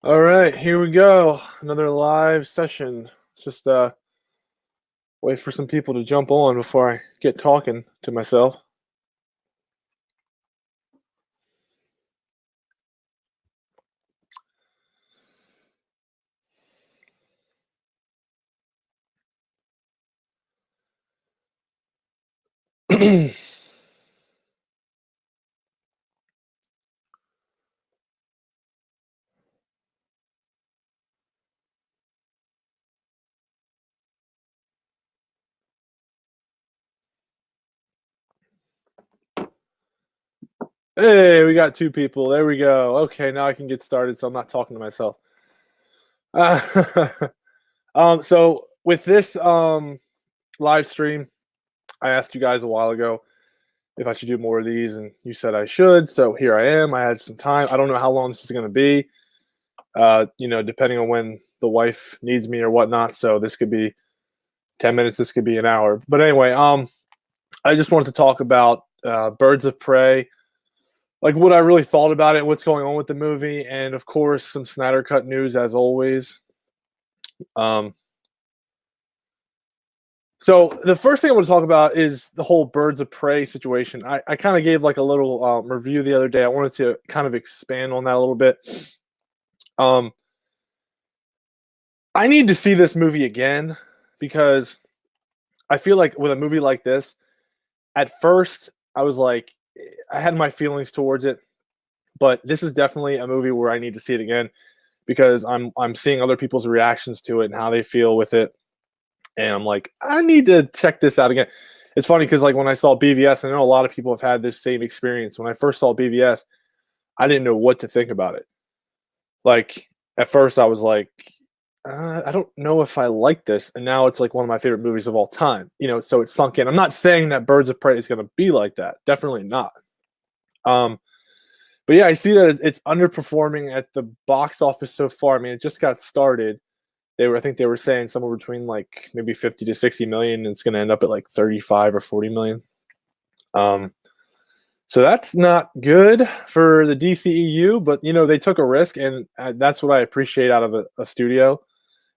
All right, here we go. Another live session. Let's just wait for some people to jump on before I get talking to myself. Hey, we got two people. There we go. Okay, now I can get started so I'm not talking to myself. Uh, so with this live stream, I asked you guys a while ago if I should do more of these, and you said I should. So here I am. I had some time. I don't know how long this is going to be. Depending on when the wife needs me or whatnot. So this could be 10 minutes. This could be an hour. But anyway, I just wanted to talk about Birds of Prey, like what I really thought about it, what's going on with the movie, and of course some Snyder Cut news as always. Um, so the first thing I want to talk about is the whole Birds of Prey situation. I kind of gave like a little review the other day. I wanted to kind of expand on that a little bit. Um, I need to see this movie again because I feel like with a movie like this, at first I was like, I had my feelings towards it, but this is definitely a movie where I need to see it again because I'm seeing other people's reactions to it and how they feel with it, and I'm like, I need to check this out again. It's funny because like when I saw BVS, I know a lot of people have had this same experience. When I first saw BVS, I didn't know what to think about it. Like at first, I was like, I don't know if I like this, and now it's like one of my favorite movies of all time. So it's sunk in. I'm not saying that Birds of Prey is going to be like that. Definitely not. Um, but yeah, I see that it's underperforming at the box office so far. I mean, it just got started. I think they were saying somewhere between like maybe 50 to 60 million, and it's going to end up at like 35 or 40 million. Um, so that's not good for the DCEU, but they took a risk, and that's what I appreciate out of a studio.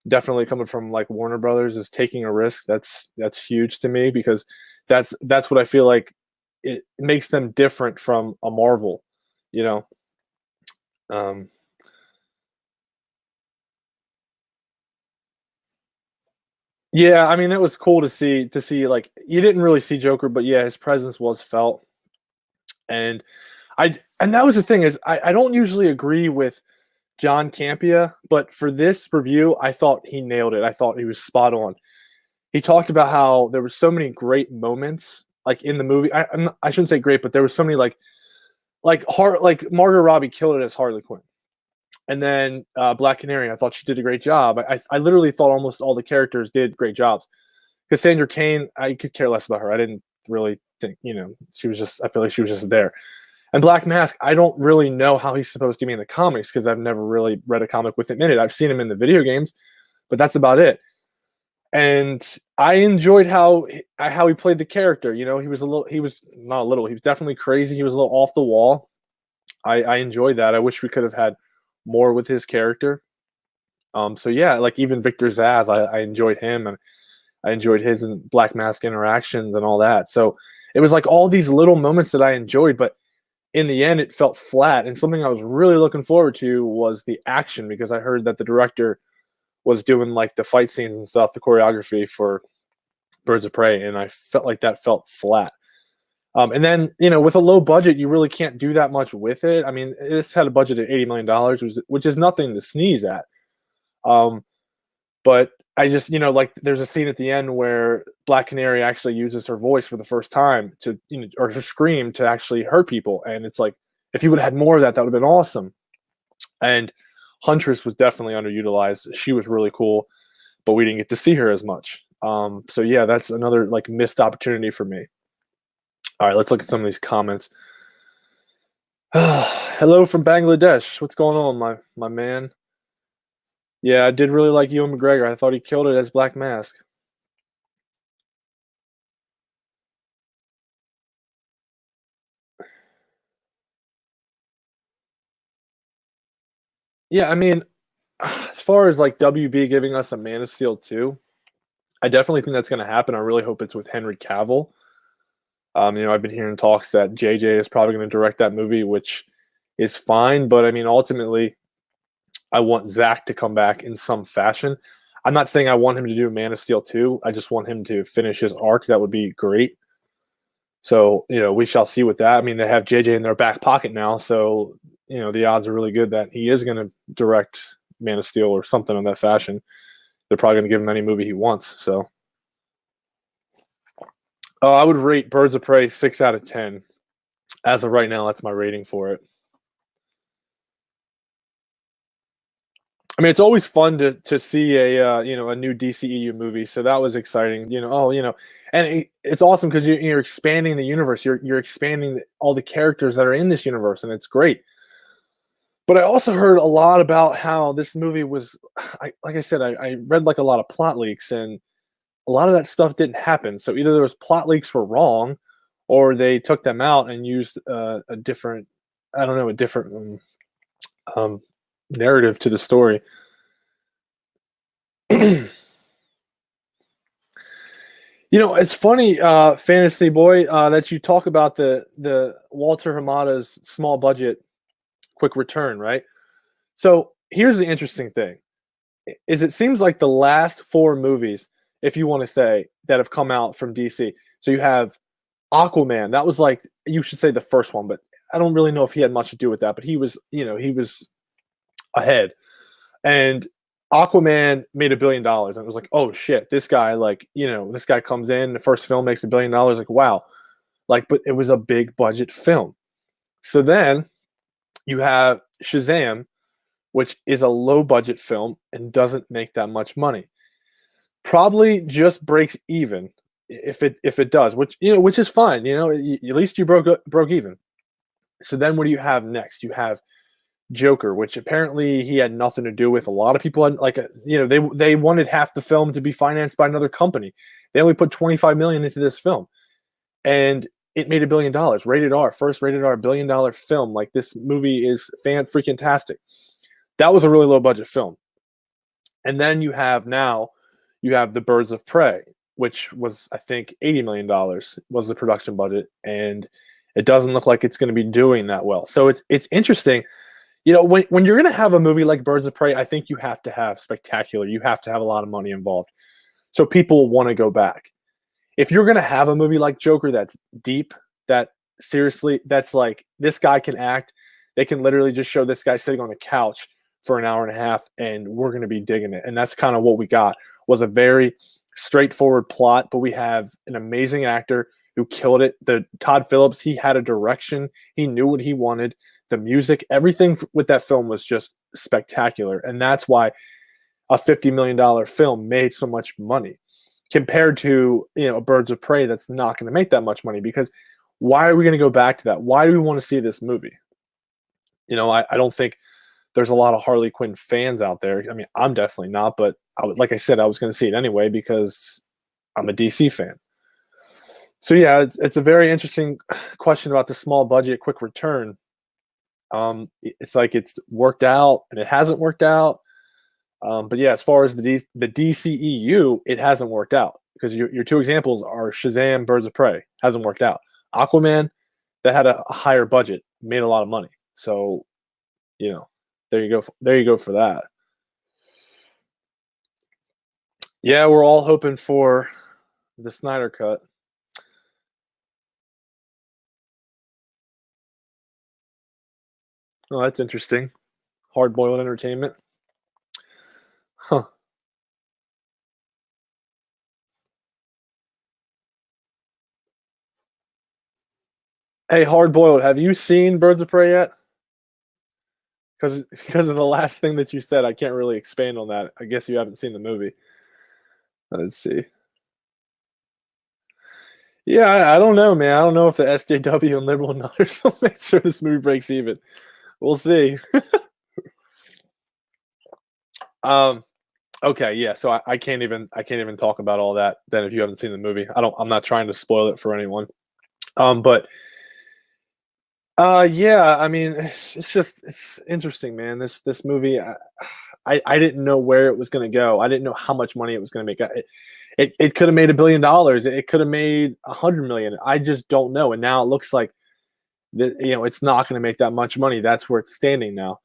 Definitely coming from like Warner Brothers is taking a risk. That's huge to me because that's what I feel like it makes them different from a Marvel, you know. Um, yeah, I mean it was cool to see like you didn't really see Joker, but yeah, his presence was felt, and and that was the thing is I don't usually agree with John Campia, but for this review, I thought he nailed it. I thought he was spot on. He talked about how there were so many great moments like in the movie. I shouldn't say great, but there was so many like Margot Robbie killed it as Harley Quinn, and then Black Canary. I thought she did a great job. I literally thought almost all the characters did great jobs. Cassandra Cain, I could care less about her. I didn't really think she was just. I feel like she was just there. And Black Mask, I don't really know how he's supposed to be in the comics because I've never really read a comic with him in it. I've seen him in the video games, but that's about it. And I enjoyed how he played the character. He was not a little, he was definitely crazy. He was a little off the wall. I enjoyed that. I wish we could have had more with his character. So yeah, like even Victor Zaz, I enjoyed him, and I enjoyed his and Black Mask interactions and all that. So it was like all these little moments that I enjoyed, but in the end, it felt flat. And something I was really looking forward to was the action because I heard that the director was doing like the fight scenes and stuff, the choreography for Birds of Prey, and I felt like that felt flat. And then with a low budget, you really can't do that much with it. I mean, this had a budget of $80 million, which is nothing to sneeze at. Um, but I just like there's a scene at the end where Black Canary actually uses her voice for the first time to or her scream to actually hurt people, and it's like if you would have had more of that, that would have been awesome. And Huntress was definitely underutilized. She was really cool, but we didn't get to see her as much. So yeah, that's another like missed opportunity for me. All right, let's look at some of these comments. Hello from Bangladesh. What's going on, my man? Yeah, I did really like Ewan McGregor. I thought he killed it as Black Mask. Yeah, I mean, far as like WB giving us a Man of Steel 2, I definitely think that's going to happen. I really hope it's with Henry Cavill. I've been hearing talks that JJ is probably going to direct that movie, which is fine. But I mean, ultimately, I want Zach to come back in some fashion. I'm not saying I want him to do Man of Steel 2. I just want him to finish his arc. That would be great. So, we shall see with that. I mean, they have JJ in their back pocket now. So, the odds are really good that he is going to direct Man of Steel or something in that fashion. They're probably going to give him any movie he wants. So, I would rate Birds of Prey 6 out of 10. As of right now, that's my rating for it. I mean, it's always fun to see a new DCEU movie, so that was exciting. And it's awesome because you're expanding the universe. You're expanding all the characters that are in this universe, and it's great. But I also heard a lot about how this movie was, like I said, I read like a lot of plot leaks, and a lot of that stuff didn't happen. So either there was plot leaks were wrong, or they took them out and used a different, I don't know, a different narrative to the story. It's funny, Fantasy Boy, that you talk about the Walter Hamada's small budget, quick return, right? So here's the interesting thing: is it seems like the last 4 movies, if you want to say, that have come out from DC. So you have Aquaman. That was like, you should say the first one, but I don't really know if he had much to do with that. But he was ahead, and Aquaman made $1 billion, and it was like, oh shit, this guy, this guy comes in, the first film makes $1 billion, like wow, but it was a big budget film. So then you have Shazam, which is a low budget film and doesn't make that much money. Probably just breaks even if it does, which is fine. At least you broke even. So then what do you have next? You have Joker, which apparently he had nothing to do with. A lot of people had they wanted half the film to be financed by another company. They only put $25 million into this film, and it made $1 billion. Rated R, first rated R $1 billion film. Like, this movie is fan-freaking-tastic. That was a really low budget film. And then you have the Birds of Prey, which was, I think, $80 million was the production budget, and it doesn't look like it's going to be doing that well. So it's interesting. When you're going to have a movie like Birds of Prey, I think you have to have spectacular. You have to have a lot of money involved, so people want to go back. If you're going to have a movie like Joker that's deep, that seriously, that's like, this guy can act. They can literally just show this guy sitting on a couch for an hour and a half, and we're going to be digging it. And that's kind of what we got, was a very straightforward plot, but we have an amazing actor who killed it. The Todd Phillips, he had a direction. He knew what he wanted. The music, everything with that film was just spectacular. And that's why a $50 million film made so much money compared to, Birds of Prey that's not going to make that much money. Because why are we going to go back to that? Why do we want to see this movie? I don't think there's a lot of Harley Quinn fans out there. I mean, I'm definitely not, but like I said, I was going to see it anyway because I'm a DC fan. So yeah, it's a very interesting question about the small budget, quick return. It's like it's worked out and it hasn't worked out. But yeah, as far as the DCEU, it hasn't worked out, because your 2 examples are Shazam, Birds of Prey, hasn't worked out. Aquaman, that had a higher budget, made a lot of money. So, there you go. There you go for that. Yeah, we're all hoping for the Snyder Cut. Oh, that's interesting. Hard-boiled entertainment. Huh. Hey, Hard-boiled, have you seen Birds of Prey yet? Because of the last thing that you said, I can't really expand on that. I guess you haven't seen the movie. Let's see. Yeah, I don't know, man. I don't know if the SJW and Liberal Nutters will make sure this movie breaks even. We'll see. Okay, yeah. So I can't even talk about all that then if you haven't seen the movie. I'm not trying to spoil it for anyone. But yeah, I mean, it's interesting, man. This movie, I didn't know where it was going to go. I didn't know how much money it was going to make. It could have made $1 billion. It could have made 100 million. I just don't know. And now it looks like it's not going to make that much money. That's where it's standing now.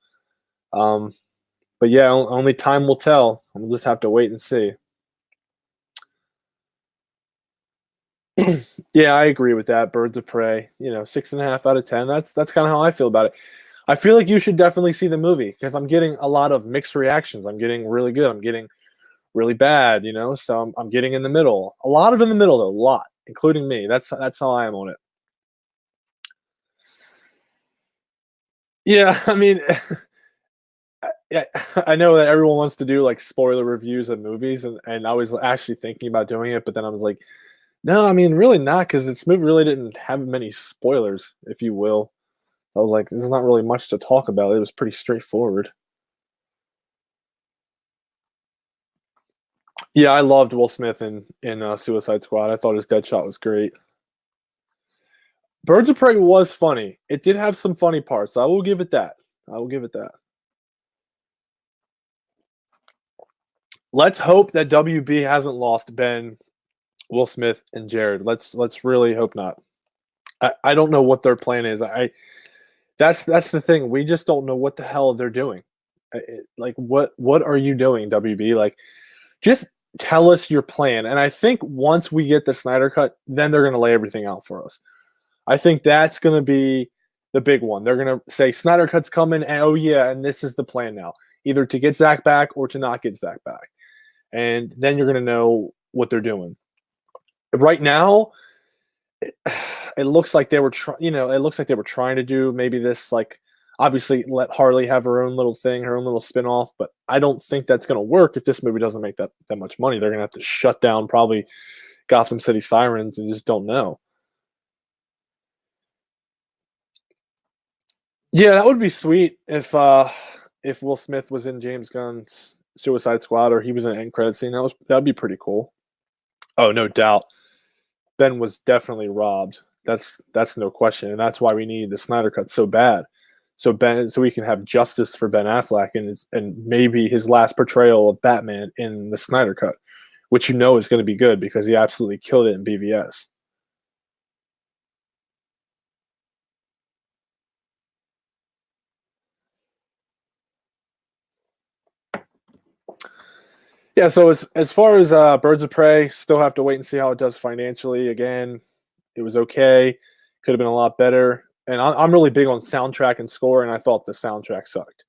But yeah, only time will tell. We'll just have to wait and see. Yeah, I agree with that. Birds of Prey, 6.5 out of 10. That's kind of how I feel about it. I feel like you should definitely see the movie because I'm getting a lot of mixed reactions. I'm getting really good. I'm getting really bad. So I'm getting in the middle. A lot of in the middle though, a lot, including me. That's how I am on it. Yeah, I mean, yeah, I know that everyone wants to do like spoiler reviews of movies, and I was actually thinking about doing it, but then I was like, no, I mean, really not, because this movie really didn't have many spoilers, if you will. I was like, there's not really much to talk about. It was pretty straightforward. Yeah, I loved Will Smith in Suicide Squad. I thought his Deadshot was great. Birds of Prey was funny. It did have some funny parts. I will give it that. I will give it that. Let's hope that WB hasn't lost Ben, Will Smith, and Jared. Let's really hope not. I don't know what their plan is. That's the thing. We just don't know what the hell they're doing. Like what are you doing, WB? Like, just tell us your plan. And I think once we get the Snyder Cut, then they're going to lay everything out for us. I think that's going to be the big one. They're going to say Snyder Cut's coming, and oh yeah, and this is the plan now, either to get Zach back or to not get Zach back, and then you're going to know what they're doing. Right now, it looks like they were it looks like they were trying to do maybe this, like, obviously let Harley have her own little thing, her own little spin-off, but I don't think that's going to work if this movie doesn't make that much money. They're going to have to shut down probably Gotham City Sirens and just don't know. Yeah, that would be sweet if Will Smith was in James Gunn's Suicide Squad or he was in an end credit scene. That'd be pretty cool. Oh, no doubt. Ben was definitely robbed. That's no question, and that's why we need the Snyder Cut so bad. So we can have justice for Ben Affleck and maybe his last portrayal of Batman in the Snyder Cut, which is going to be good because he absolutely killed it in BVS. Yeah, so as far as Birds of Prey, still have to wait and see how it does financially. Again, it was okay. Could have been a lot better. And I'm really big on soundtrack and score, and I thought the soundtrack sucked.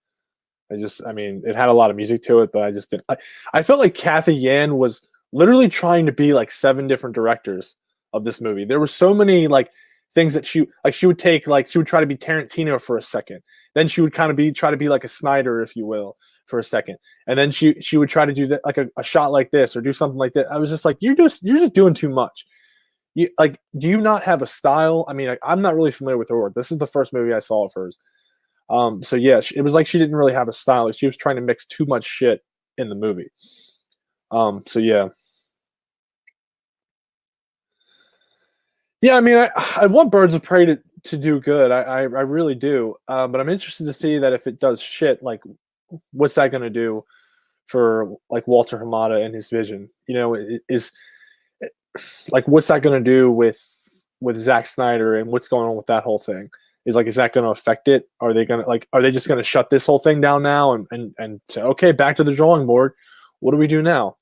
I mean, it had a lot of music to it, but I just didn't. I felt like Kathy Yan was literally trying to be like 7 different directors of this movie. There were so many like things that she would take, like she would try to be Tarantino for a second, then she would kind of try to be like a Snyder, if you will, for a second, and then she would try to do that, like a shot like this or do something like that. I was just like, you're just doing too much. Do you not have a style? I mean, I'm not really familiar with her work. This is the first movie I saw of hers. So yeah, it was like she didn't really have a style. She was trying to mix too much shit in the movie. So yeah. Yeah, I mean, I want Birds of Prey to do good. I really do. But I'm interested to see that if it does shit, like, what's that going to do for like Walter Hamada and his vision? Is like, what's that going to do with Zack Snyder and what's going on with that whole thing? Is that going to affect it? Are they just going to shut this whole thing down now and say, okay, back to the drawing board? What do we do now?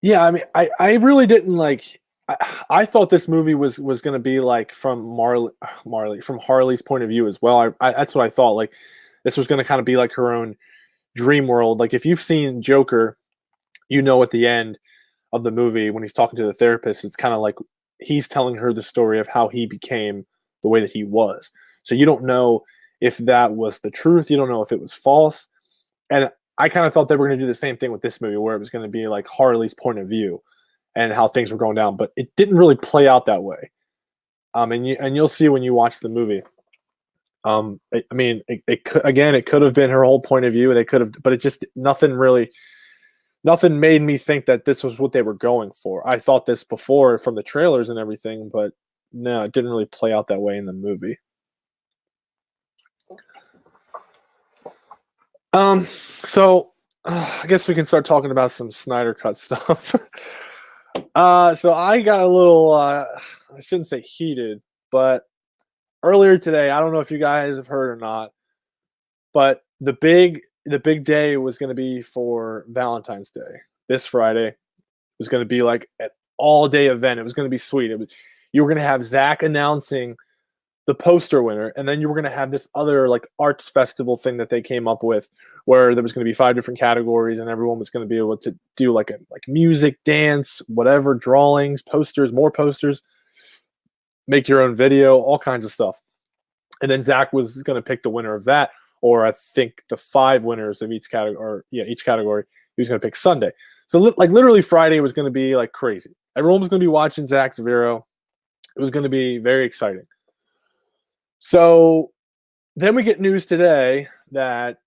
Yeah, I mean, I really didn't like. I thought this movie was going to be like from from Harley's point of view as well. That's what I thought. Like, this was going to kind of be like her own dream world. Like, if you've seen Joker, at the end of the movie when he's talking to the therapist, it's kind of like he's telling her the story of how he became the way that he was. So you don't know if that was the truth. You don't know if it was false. And I kind of thought they were going to do the same thing with this movie, where it was going to be like Harley's point of view and how things were going down, but it didn't really play out that way. And you'll see when you watch the movie. I mean, it could have been her whole point of view. They could have, but it just nothing really nothing made me think that this was what they were going for. I thought this before from the trailers and everything, but no, it didn't really play out that way in the movie. So I guess we can start talking about some Snyder Cut stuff. So I got a little, I shouldn't say heated, but earlier today, I don't know if you guys have heard or not, but the big day was going to be for Valentine's Day. This Friday was going to be like an all day event. It was going to be sweet. You were going to have Zach announcing the poster winner, and then you were going to have this other like arts festival thing that they came up with, where there was going to be 5 different categories, and everyone was going to be able to do like music, dance, whatever, drawings, posters, more posters, make your own video, all kinds of stuff. And then Zach was going to pick the winner of that, or I think the 5 winners of each category, or each category. He was going to pick Sunday. So like literally Friday was going to be like crazy. Everyone was going to be watching Zach's video. It was going to be very exciting. So then we get news today that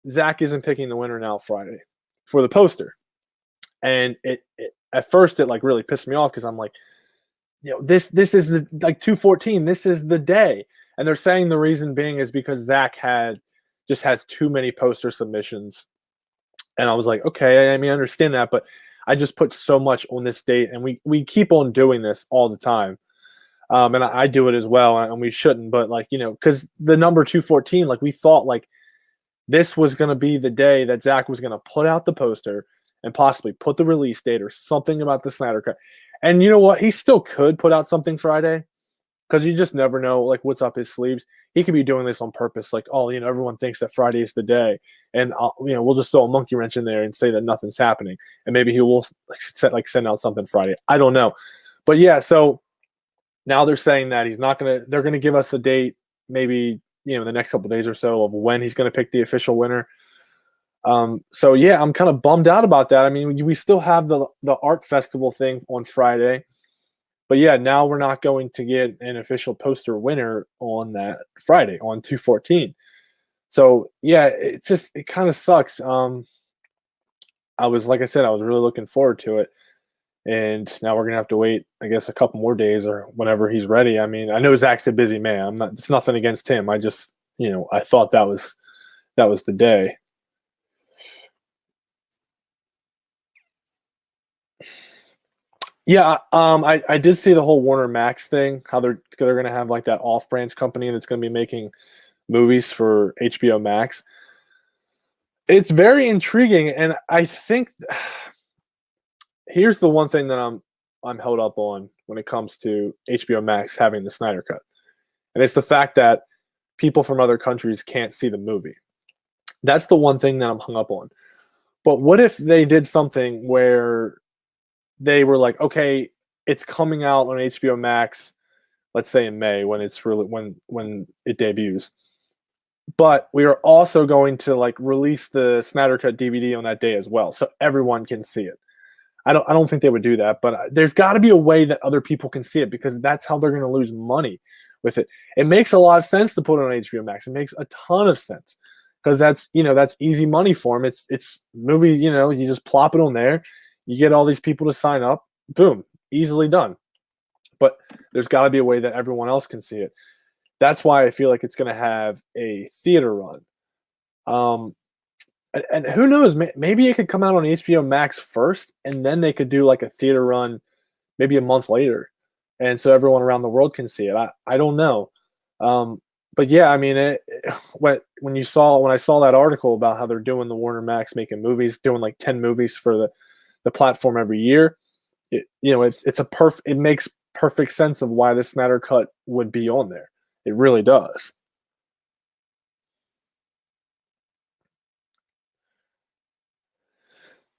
Zach isn't picking the winner now Friday for the poster. And it at first it like really pissed me off because I'm like, this is the, like 2/14. This is the day. And they're saying the reason being is because Zach just has too many poster submissions. And I was like, okay, I mean, I understand that, but I just put so much on this date, and we keep on doing this all the time. And I do it as well, and we shouldn't, but like, because the number 2/14, like we thought like this was going to be the day that Zach was going to put out the poster and possibly put the release date or something about the Snyder Cut. And you know what? He still could put out something Friday, because you just never know like what's up his sleeves. He could be doing this on purpose, like, oh, everyone thinks that Friday is the day, and we'll just throw a monkey wrench in there and say that nothing's happening, and maybe he will send out something Friday. I don't know, but yeah. So now they're saying that he's not gonna. They're gonna give us a date, maybe the next couple of days or so, of when he's gonna pick the official winner. So yeah, I'm kind of bummed out about that. I mean, we still have the art festival thing on Friday. But yeah, now we're not going to get an official poster winner on that Friday, on 2/14. So yeah, it kind of sucks. Like I said, I was really looking forward to it. And now we're gonna have to wait, I guess, a couple more days or whenever he's ready. I mean, I know Zach's a busy man. It's nothing against him. I just, I thought that was the day. Yeah, I did see the whole Warner Max thing, how they're going to have like that off-branch company that's going to be making movies for HBO Max. It's very intriguing, and I think here's the one thing that I'm held up on when it comes to HBO Max having the Snyder Cut, and it's the fact that people from other countries can't see the movie. That's the one thing that I'm hung up on. But what if they did something where they were like, okay, it's coming out on HBO Max, let's say in May when it's really when it debuts. But we are also going to like release the Snyder Cut DVD on that day as well, so everyone can see it. I don't think they would do that, but there's got to be a way that other people can see it, because that's how they're going to lose money with it. It makes a lot of sense to put it on HBO Max. It makes a ton of sense, because that's easy money for them. It's movies, you just plop it on there. You get all these people to sign up, boom, easily done. But there's got to be a way that everyone else can see it. That's why I feel like it's going to have a theater run. And who knows, maybe it could come out on HBO Max first, and then they could do like a theater run maybe a month later. And so everyone around the world can see it. I don't know. But yeah, I mean, when I saw that article about how they're doing the Warner Max making movies, doing like 10 movies for the platform every year, it makes perfect sense of why the Snyder Cut would be on there. It really does.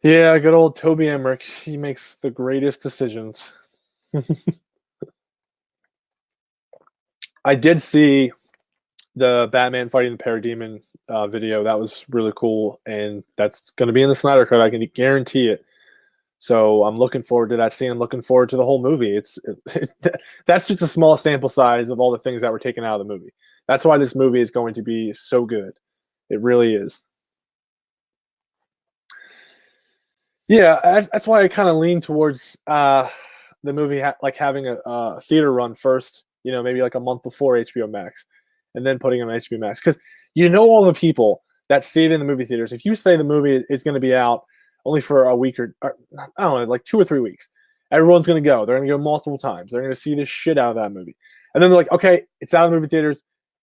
Yeah, good old Toby Emmerich. He makes the greatest decisions. I did see the Batman fighting the Parademon video. That was really cool, and that's going to be in the Snyder Cut. I can guarantee it. So I'm looking forward to that scene. I'm looking forward to the whole movie. That's just a small sample size of all the things that were taken out of the movie. That's why this movie is going to be so good. It really is. Yeah, that's why I kind of lean towards the movie like having a theater run first. Maybe like a month before HBO Max, and then putting it on HBO Max because all the people that see it in the movie theaters. If you say the movie is going to be out only for a week or I don't know, like 2 or 3 weeks, everyone's going to go. They're going to go multiple times. They're going to see the shit out of that movie, and then they're like, okay, it's out of the movie theaters.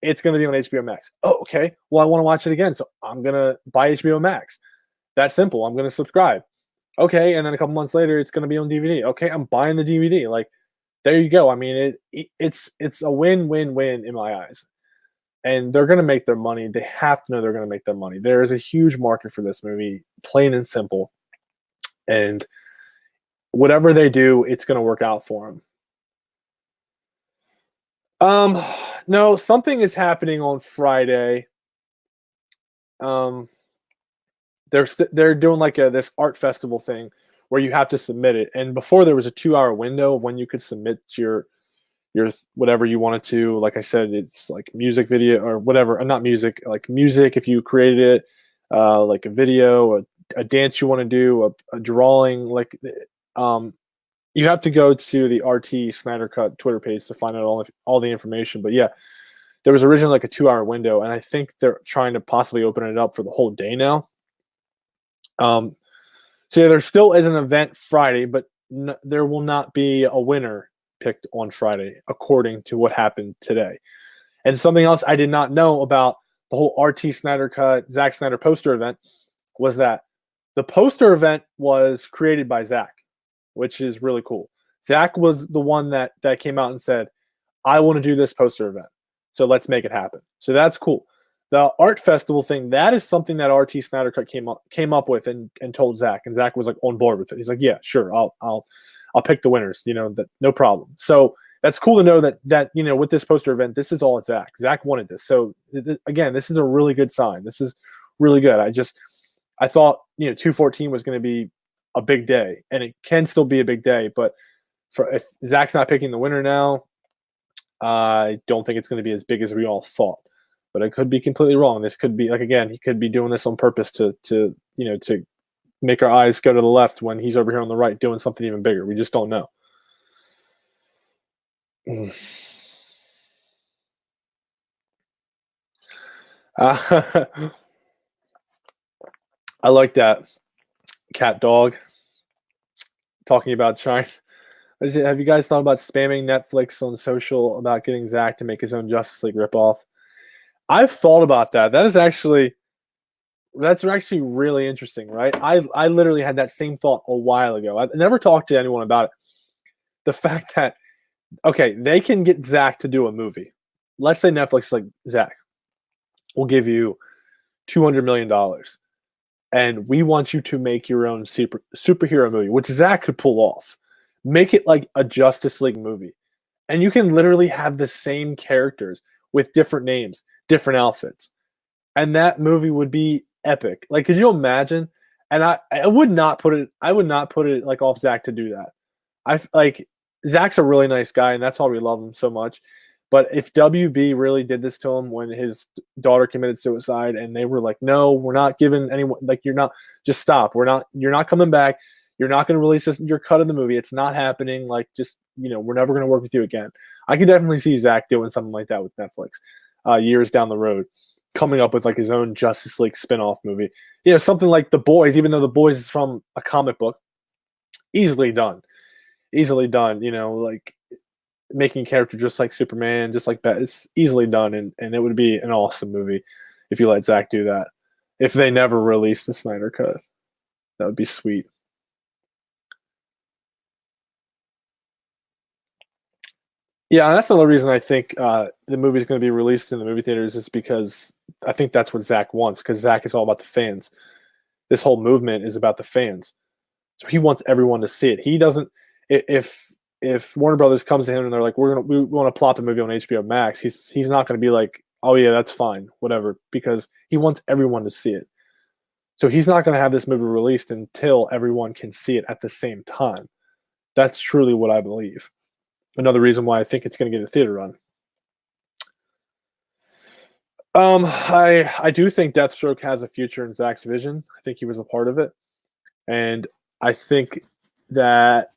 It's going to be on HBO Max. Oh, okay. Well, I want to watch it again, so I'm going to buy HBO Max. That's simple. I'm going to subscribe. Okay, and then a couple months later, it's going to be on DVD. Okay, I'm buying the DVD. Like, there you go. I mean, it's a win-win-win in my eyes, and they're going to make their money. They have to know they're going to make their money. There is a huge market for this movie, plain and simple, and whatever they do, it's going to work out for them. No, something is happening on Friday. They're doing like this art festival thing where you have to submit it. And before there was a 2-hour window of when you could submit your whatever you wanted to. Like I said, it's like music video or whatever, not music, like music if you created it, like a video, a dance you want to do, a drawing, like you have to go to the RT Snydercut Twitter page to find out all the information. But yeah, there was originally like a 2-hour window, and I think they're trying to possibly open it up for the whole day now. So yeah, there still is an event Friday, but there will not be a winner picked on Friday, according to what happened today. And something else I did not know about the whole RT Snyder Cut, Zack Snyder poster event was that the poster event was created by Zack, which is really cool. Zack was the one that came out and said, I want to do this poster event, so let's make it happen. So that's cool. The art festival thing, that is something that RT Snyder Cut came up with and told Zack, and Zack was like on board with it. He's like, yeah, sure, I'll pick the winners, that no problem. So that's cool to know that with this poster event, this is all Zack. Zack wanted this. So again, this is a really good sign. This is really good. I thought 2/14 was going to be a big day, and it can still be a big day, but if Zack's not picking the winner now, I don't think it's going to be as big as we all thought. But I could be completely wrong. This could be, like, again, he could be doing this on purpose to make our eyes go to the left when he's over here on the right doing something even bigger. We just don't know. I like that cat dog talking about trying. Have you guys thought about spamming Netflix on social about getting Zack to make his own Justice League ripoff? I've thought about that. That's actually really interesting, right? I literally had that same thought a while ago. I never talked to anyone about it. The fact that, okay, they can get Zack to do a movie. Let's say Netflix is like, Zack, we'll give you $200 million, and we want you to make your own superhero movie, which Zack could pull off. Make it like a Justice League movie. And you can literally have the same characters with different names, different outfits. And that movie would be epic. Like, could you imagine? And I would not put it like off Zack to do that. Zack's a really nice guy, and that's why we love him so much. But if WB really did this to him when his daughter committed suicide, and they were like, no, we're not giving anyone, like, you're not, just stop. You're not coming back. You're not going to release your cut of the movie. It's not happening. Like, just, we're never going to work with you again. I could definitely see Zack doing something like that with Netflix years down the road, coming up with like his own Justice League spinoff movie. Something like The Boys, even though The Boys is from a comic book, easily done. Like making a character just like Superman, just like that. It's easily done, and it would be an awesome movie if you let Zack do that. If they never release the Snyder Cut, that would be sweet. Yeah, that's another reason I think the movie is going to be released in the movie theaters is because I think that's what Zack wants, because Zack is all about the fans. This whole movement is about the fans. So he wants everyone to see it. He doesn't if Warner Brothers comes to him and they're like, we want to plot the movie on HBO Max, he's not going to be like, oh yeah, that's fine, whatever, because he wants everyone to see it. So he's not going to have this movie released until everyone can see it at the same time. That's truly what I believe. Another reason why I think it's going to get a theater run. I do think Deathstroke has a future in Zack's vision. I think he was a part of it, and think that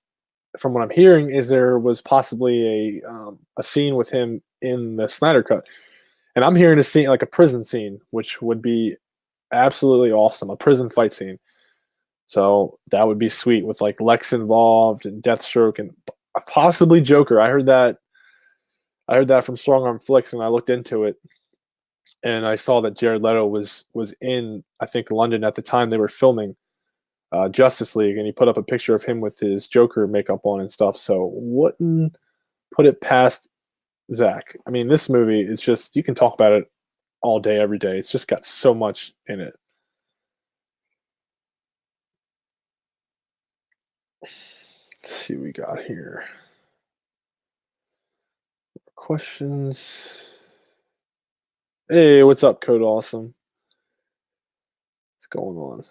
from what I'm hearing is there was possibly a scene with him in the Snyder Cut, and I'm hearing a scene like a prison scene, which would be absolutely awesome, a prison fight scene. So that would be sweet with like Lex involved and Deathstroke and possibly Joker. I heard that from Strong Arm Flicks, and I looked into it, and I saw that Jared Leto was in, I think, London at the time they were filming Justice League, and he put up a picture of him with his Joker makeup on and stuff. So wouldn't put it past Zach. I mean, this movie is just, you can talk about it all day, every day. It's just got so much in it. Let's see what we got here. Questions. Hey, what's up, Code Awesome? What's going on?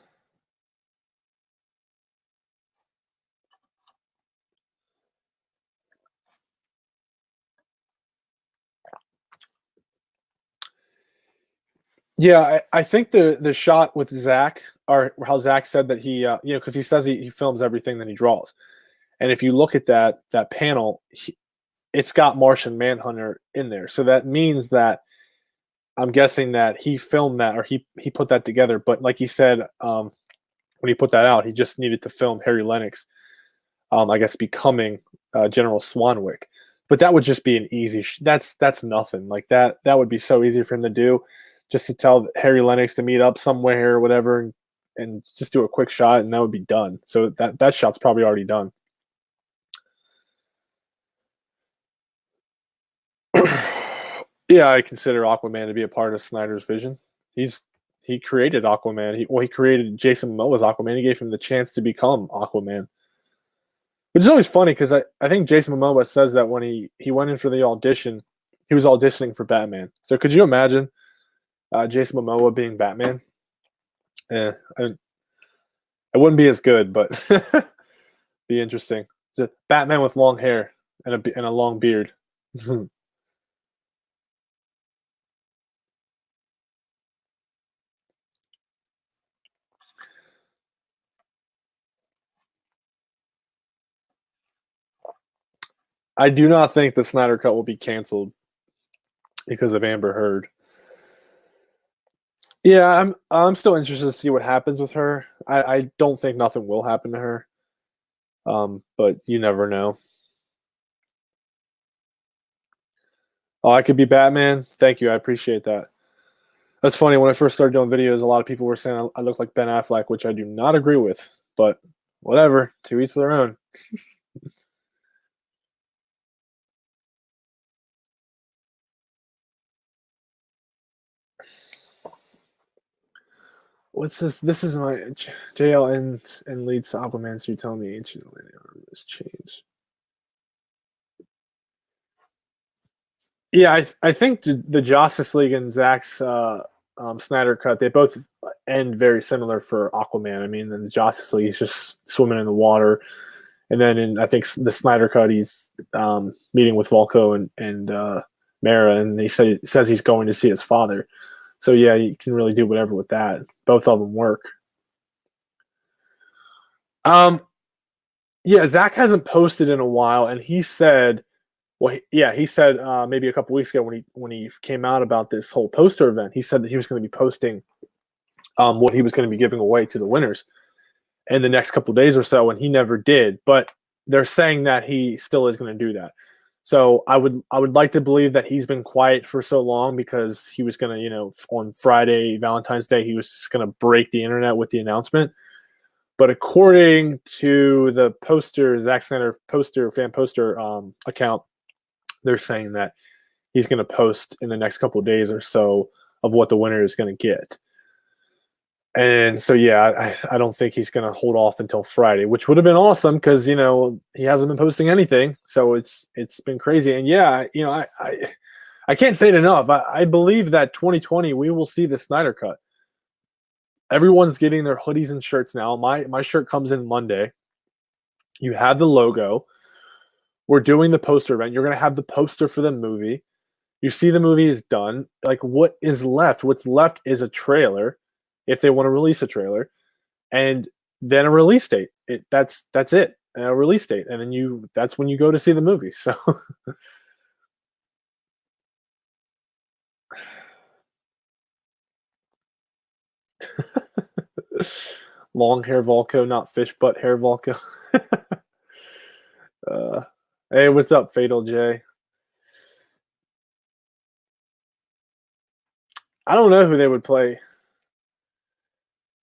Yeah, I think the shot with Zach, or how Zach said that he, because he says he films everything that he draws, and if you look at that panel, it's got Martian Manhunter in there, so that means that I'm guessing that he filmed that, or he put that together. But like he said, when he put that out, he just needed to film Harry Lennox, I guess, becoming General Swanwick. But that would just be an easy. That's nothing. Like that would be so easy for him to do, just to tell Harry Lennox to meet up somewhere or whatever, and just do a quick shot, and that would be done. So that shot's probably already done. Yeah, I consider Aquaman to be a part of Snyder's vision. He created Aquaman. He created Jason Momoa's Aquaman. He gave him the chance to become Aquaman. Which is always funny because I think Jason Momoa says that when he went in for the audition, he was auditioning for Batman. So could you imagine Jason Momoa being Batman? It wouldn't be as good, but be interesting. Just Batman with long hair and a long beard. I do not think the Snyder Cut will be canceled because of Amber Heard. Yeah, I'm still interested to see what happens with her. I don't think nothing will happen to her. But you never know. Oh, I could be Batman. Thank you. I appreciate that. That's funny. When I first started doing videos, a lot of people were saying I look like Ben Affleck, which I do not agree with. But whatever. To each their own. What's this? This is my JL and leads to Aquaman. So you tell me ancient this change. Yeah, I think the Justice League and Zack's Snyder Cut, they both end very similar for Aquaman. I mean, in the Justice League, he's just swimming in the water, and then in I think the Snyder Cut, he's meeting with Volko and Mara, and says he's going to see his father. So yeah, you can really do whatever with that. Both of them work. Um, yeah, Zach hasn't posted in a while, and he said, well, he said maybe a couple weeks ago when he came out about this whole poster event, he said that he was going to be posting what he was going to be giving away to the winners in the next couple days or so, and he never did. But they're saying that he still is going to do that. So I would like to believe that he's been quiet for so long because he was going to, on Friday, Valentine's Day, he was just going to break the internet with the announcement. But according to the Zack Snyder fan poster account, they're saying that he's going to post in the next couple of days or so of what the winner is going to get. And so, yeah, I don't think he's going to hold off until Friday, which would have been awesome because, he hasn't been posting anything. So it's been crazy. And yeah, I can't say it enough. I believe that 2020, we will see the Snyder Cut. Everyone's getting their hoodies and shirts now. My shirt comes in Monday. You have the logo. We're doing the poster event. You're going to have the poster for the movie. You see the movie is done. Like, what is left? What's left is a trailer, if they want to release a trailer. And then a release date. That's it. A release date, and then that's when you go to see the movie. So long hair Volko, not fish butt hair Volko. uh, hey, what's up, Fatal J? I don't know who they would play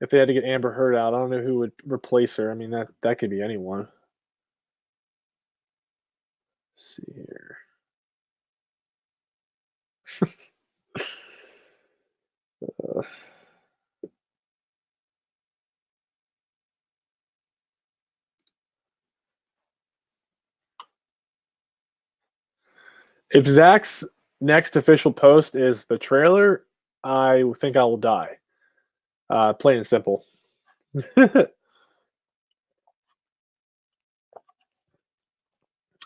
if they had to get Amber Heard out. I don't know who would replace her. I mean, that could be anyone. Let's see here. uh, if Zach's next official post is the trailer, I think I will die. Plain and simple.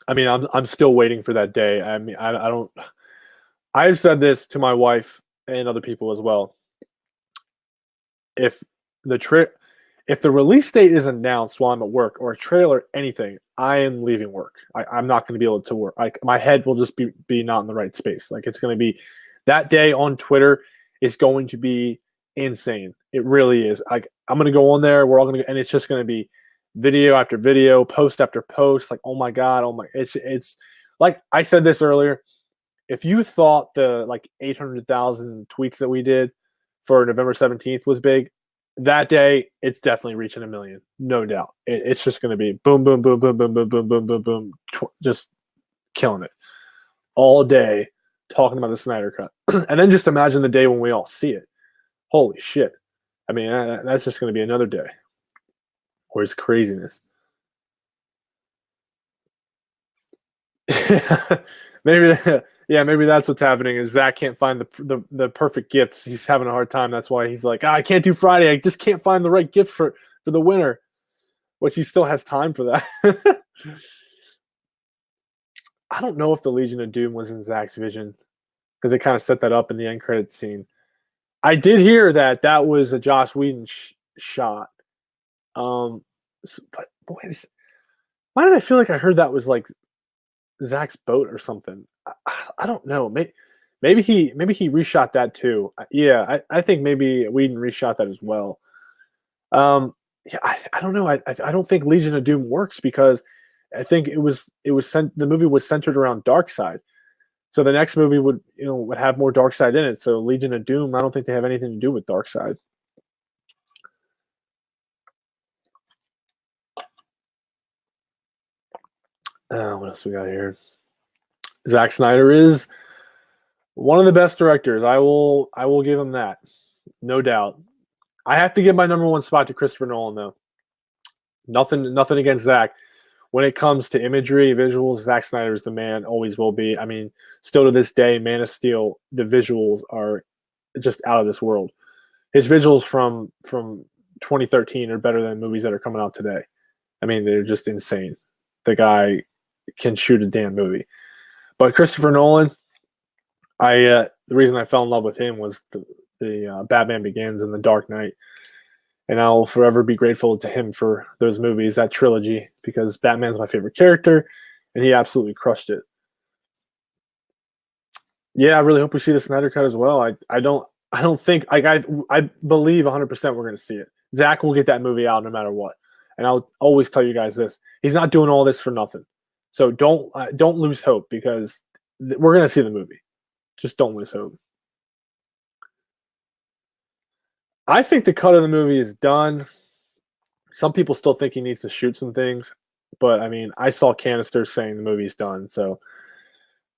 I mean, I'm still waiting for that day. I mean, I don't. I've said this to my wife and other people as well. If if the release date is announced while I'm at work or a trailer, anything, I am leaving work. I'm not going to be able to work. Like my head will just be not in the right space. Like it's going to be that day on Twitter is going to be insane. It really is. Like I'm going to go on there. We're all going to, and it's just going to be video after video, post after post. Like oh my god, oh my, it's like I said this earlier. If you thought the like 800,000 tweets that we did for November 17th was big, that day it's definitely reaching a million, no doubt. It's just going to be boom, boom, boom, boom, boom, boom, boom, boom, boom, boom, just killing it all day, talking about the Snyder Cut, and then just imagine the day when we all see it. Holy shit! I mean, that's just going to be another day where it's craziness. maybe, yeah, maybe that's what's happening. Is Zach can't find the perfect gifts. He's having a hard time. That's why he's like, I can't do Friday. I just can't find the right gift for the winner. Which he still has time for that. I don't know if the Legion of Doom was in Zach's vision because they kind of set that up in the end credit scene. I did hear that was a Joss Whedon shot. But boy, why did I feel like I heard that was like Zach's boat or something? I don't know. Maybe he reshot that too. Yeah, I think maybe Whedon reshot that as well. Yeah, I don't know. I don't think Legion of Doom works because I think the movie was centered around Darkseid. So the next movie would have more Darkseid in it. So Legion of Doom, I don't think they have anything to do with Darkseid. What else we got here? Zack Snyder is one of the best directors. I will give him that, no doubt. I have to give my number one spot to Christopher Nolan though. Nothing against Zach. When it comes to imagery, visuals, Zack Snyder is the man, always will be. I mean, still to this day, Man of Steel, the visuals are just out of this world. His visuals from 2013 are better than movies that are coming out today. I mean, they're just insane. The guy can shoot a damn movie. But Christopher Nolan, the reason I fell in love with him was the Batman Begins and The Dark Knight. And I'll forever be grateful to him for those movies, that trilogy, because Batman's my favorite character, and he absolutely crushed it. Yeah, I really hope we see the Snyder Cut as well. I don't think I believe 100% we're going to see it. Zach will get that movie out no matter what, and I'll always tell you guys this: he's not doing all this for nothing. So don't lose hope because we're going to see the movie. Just don't lose hope. I think the cut of the movie is done. Some people still think he needs to shoot some things, but I mean, I saw canisters saying the movie's done. So,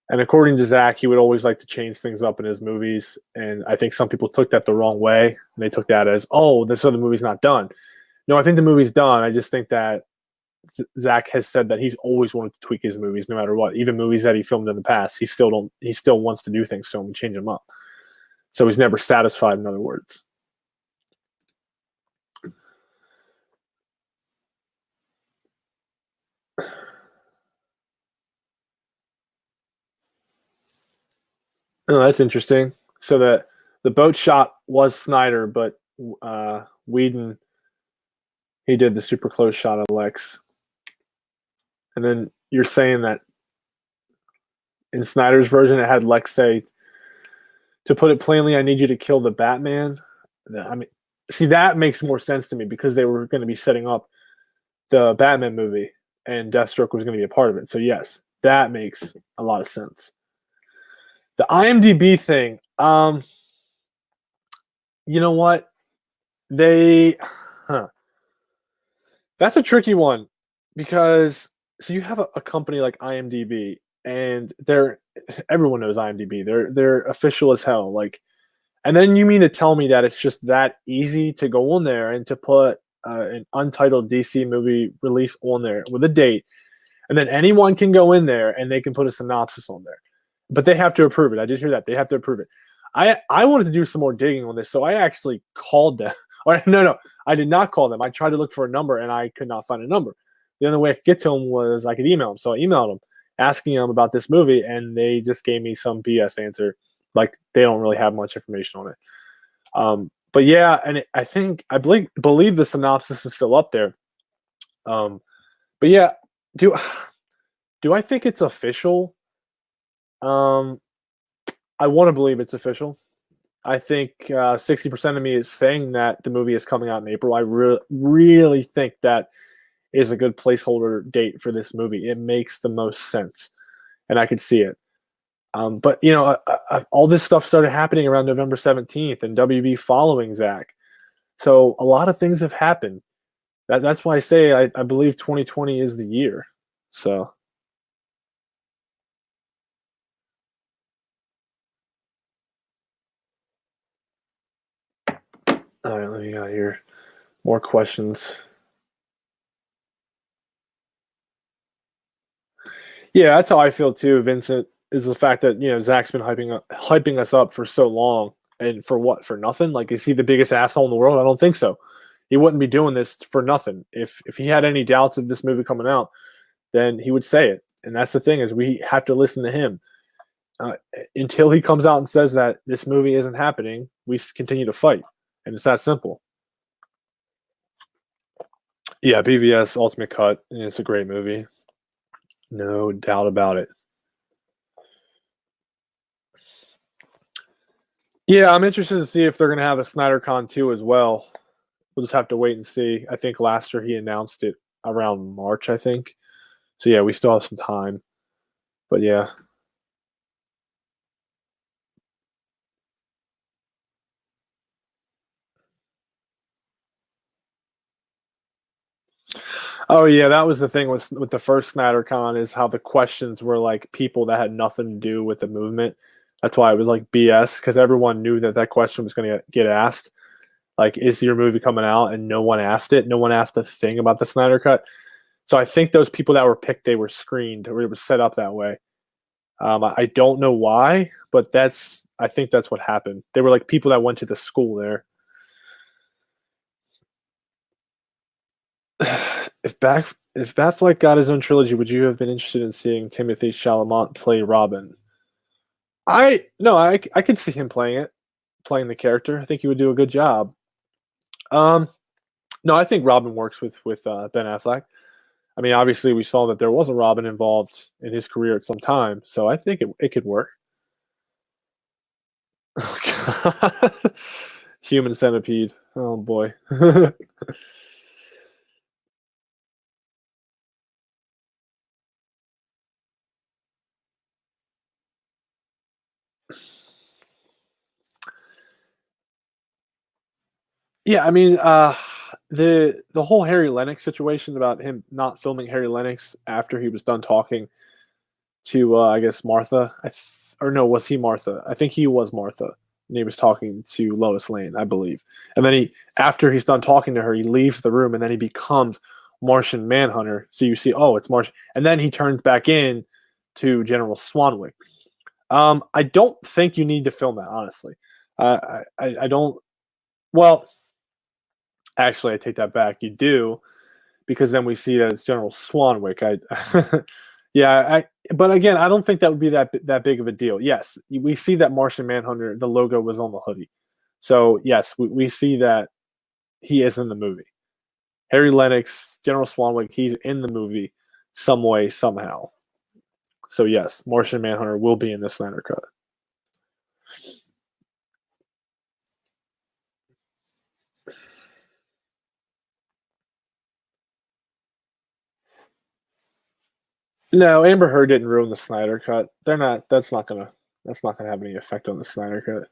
and according to Zach, he would always like to change things up in his movies, and I think some people took that the wrong way. And they took that as, oh, so the movie's not done. No, I think the movie's done. I just think that Zach has said that he's always wanted to tweak his movies, no matter what. Even movies that he filmed in the past, he still wants to do things to them and change them up. So he's never satisfied. In other words. Oh, that's interesting. So the boat shot was Snyder, but Whedon He did the super close shot of Lex. And then you're saying that in Snyder's version, it had Lex say, "To put it plainly, I need you to kill the Batman." I mean, see, that makes more sense to me because they were going to be setting up the Batman movie, and Deathstroke was going to be a part of it. So yes, that makes a lot of sense. The IMDb thing, you know what? They, huh, that's a tricky one because so you have a company like IMDb, and everyone knows IMDb. They're official as hell. Like, and then you mean to tell me that it's just that easy to go on there and to put an untitled DC movie release on there with a date, and then anyone can go in there and they can put a synopsis on there, but they have to approve it. I did hear that they have to approve it. I wanted to do some more digging on this, so I actually called them. Or no, I did not call them. I tried to look for a number and I could not find a number. The only way I could get to them was I could email them. So I emailed them asking them about this movie, and they just gave me some BS answer. Like they don't really have much information on it. But yeah, and I believe the synopsis is still up there. But yeah, do I think it's official? I want to believe it's official. I think 60% of me is saying that the movie is coming out in April. I really think that is a good placeholder date for this movie. It makes the most sense, and I could see it. But you know, all this stuff started happening around November 17th, and WB following Zach. So a lot of things have happened. That's why I say I believe 2020 is the year. So. All right, let me got here. More questions. Yeah, that's how I feel too, Vincent. Is the fact that Zach's been hyping us up for so long, and for what? For nothing? Like, is he the biggest asshole in the world? I don't think so. He wouldn't be doing this for nothing. If he had any doubts of this movie coming out, then he would say it. And that's the thing, is we have to listen to him. Until he comes out and says that this movie isn't happening, we continue to fight, and it's that simple. Yeah, BVS Ultimate Cut. It's a great movie. No doubt about it. Yeah, I'm interested to see if they're going to have a SnyderCon 2 as well. We'll just have to wait and see. I think last year he announced it around March, I think. So yeah, we still have some time. But yeah. Oh yeah, that was the thing with the first SnyderCon, is how the questions were like people that had nothing to do with the movement. That's why it was like BS, because everyone knew that question was going to get asked. Like, is your movie coming out? And no one asked it. No one asked a thing about the Snyder Cut. So I think those people that were picked, they were screened, or it was set up that way. I don't know why, but I think that's what happened. They were like people that went to the school there. If Batfleck got his own trilogy, would you have been interested in seeing Timothy Chalamet play Robin? I could see him playing the character. I think he would do a good job. No, I think Robin works with Ben Affleck. I mean, obviously, we saw that there was a Robin involved in his career at some time, so I think it could work. Human Centipede. Oh boy. Yeah, I mean, the whole Harry Lennox situation, about him not filming Harry Lennox after he was done talking to, I guess, Martha. Or no, was he Martha? I think he was Martha, and he was talking to Lois Lane, I believe. And then after he's done talking to her, he leaves the room, and then he becomes Martian Manhunter. So you see, oh, it's Martian, and then he turns back in to General Swanwick. I don't think you need to film that, honestly. I don't. Well, actually, I take that back. You do, because then we see that it's General Swanwick. But again, I don't think that would be that big of a deal. Yes, we see that Martian Manhunter, the logo was on the hoodie. So yes, we see that he is in the movie. Harry Lennox, General Swanwick, he's in the movie some way, somehow. So yes, Martian Manhunter will be in the Snyder Cut. No, Amber Heard didn't ruin the Snyder Cut. They're not. That's not gonna have any effect on the Snyder Cut.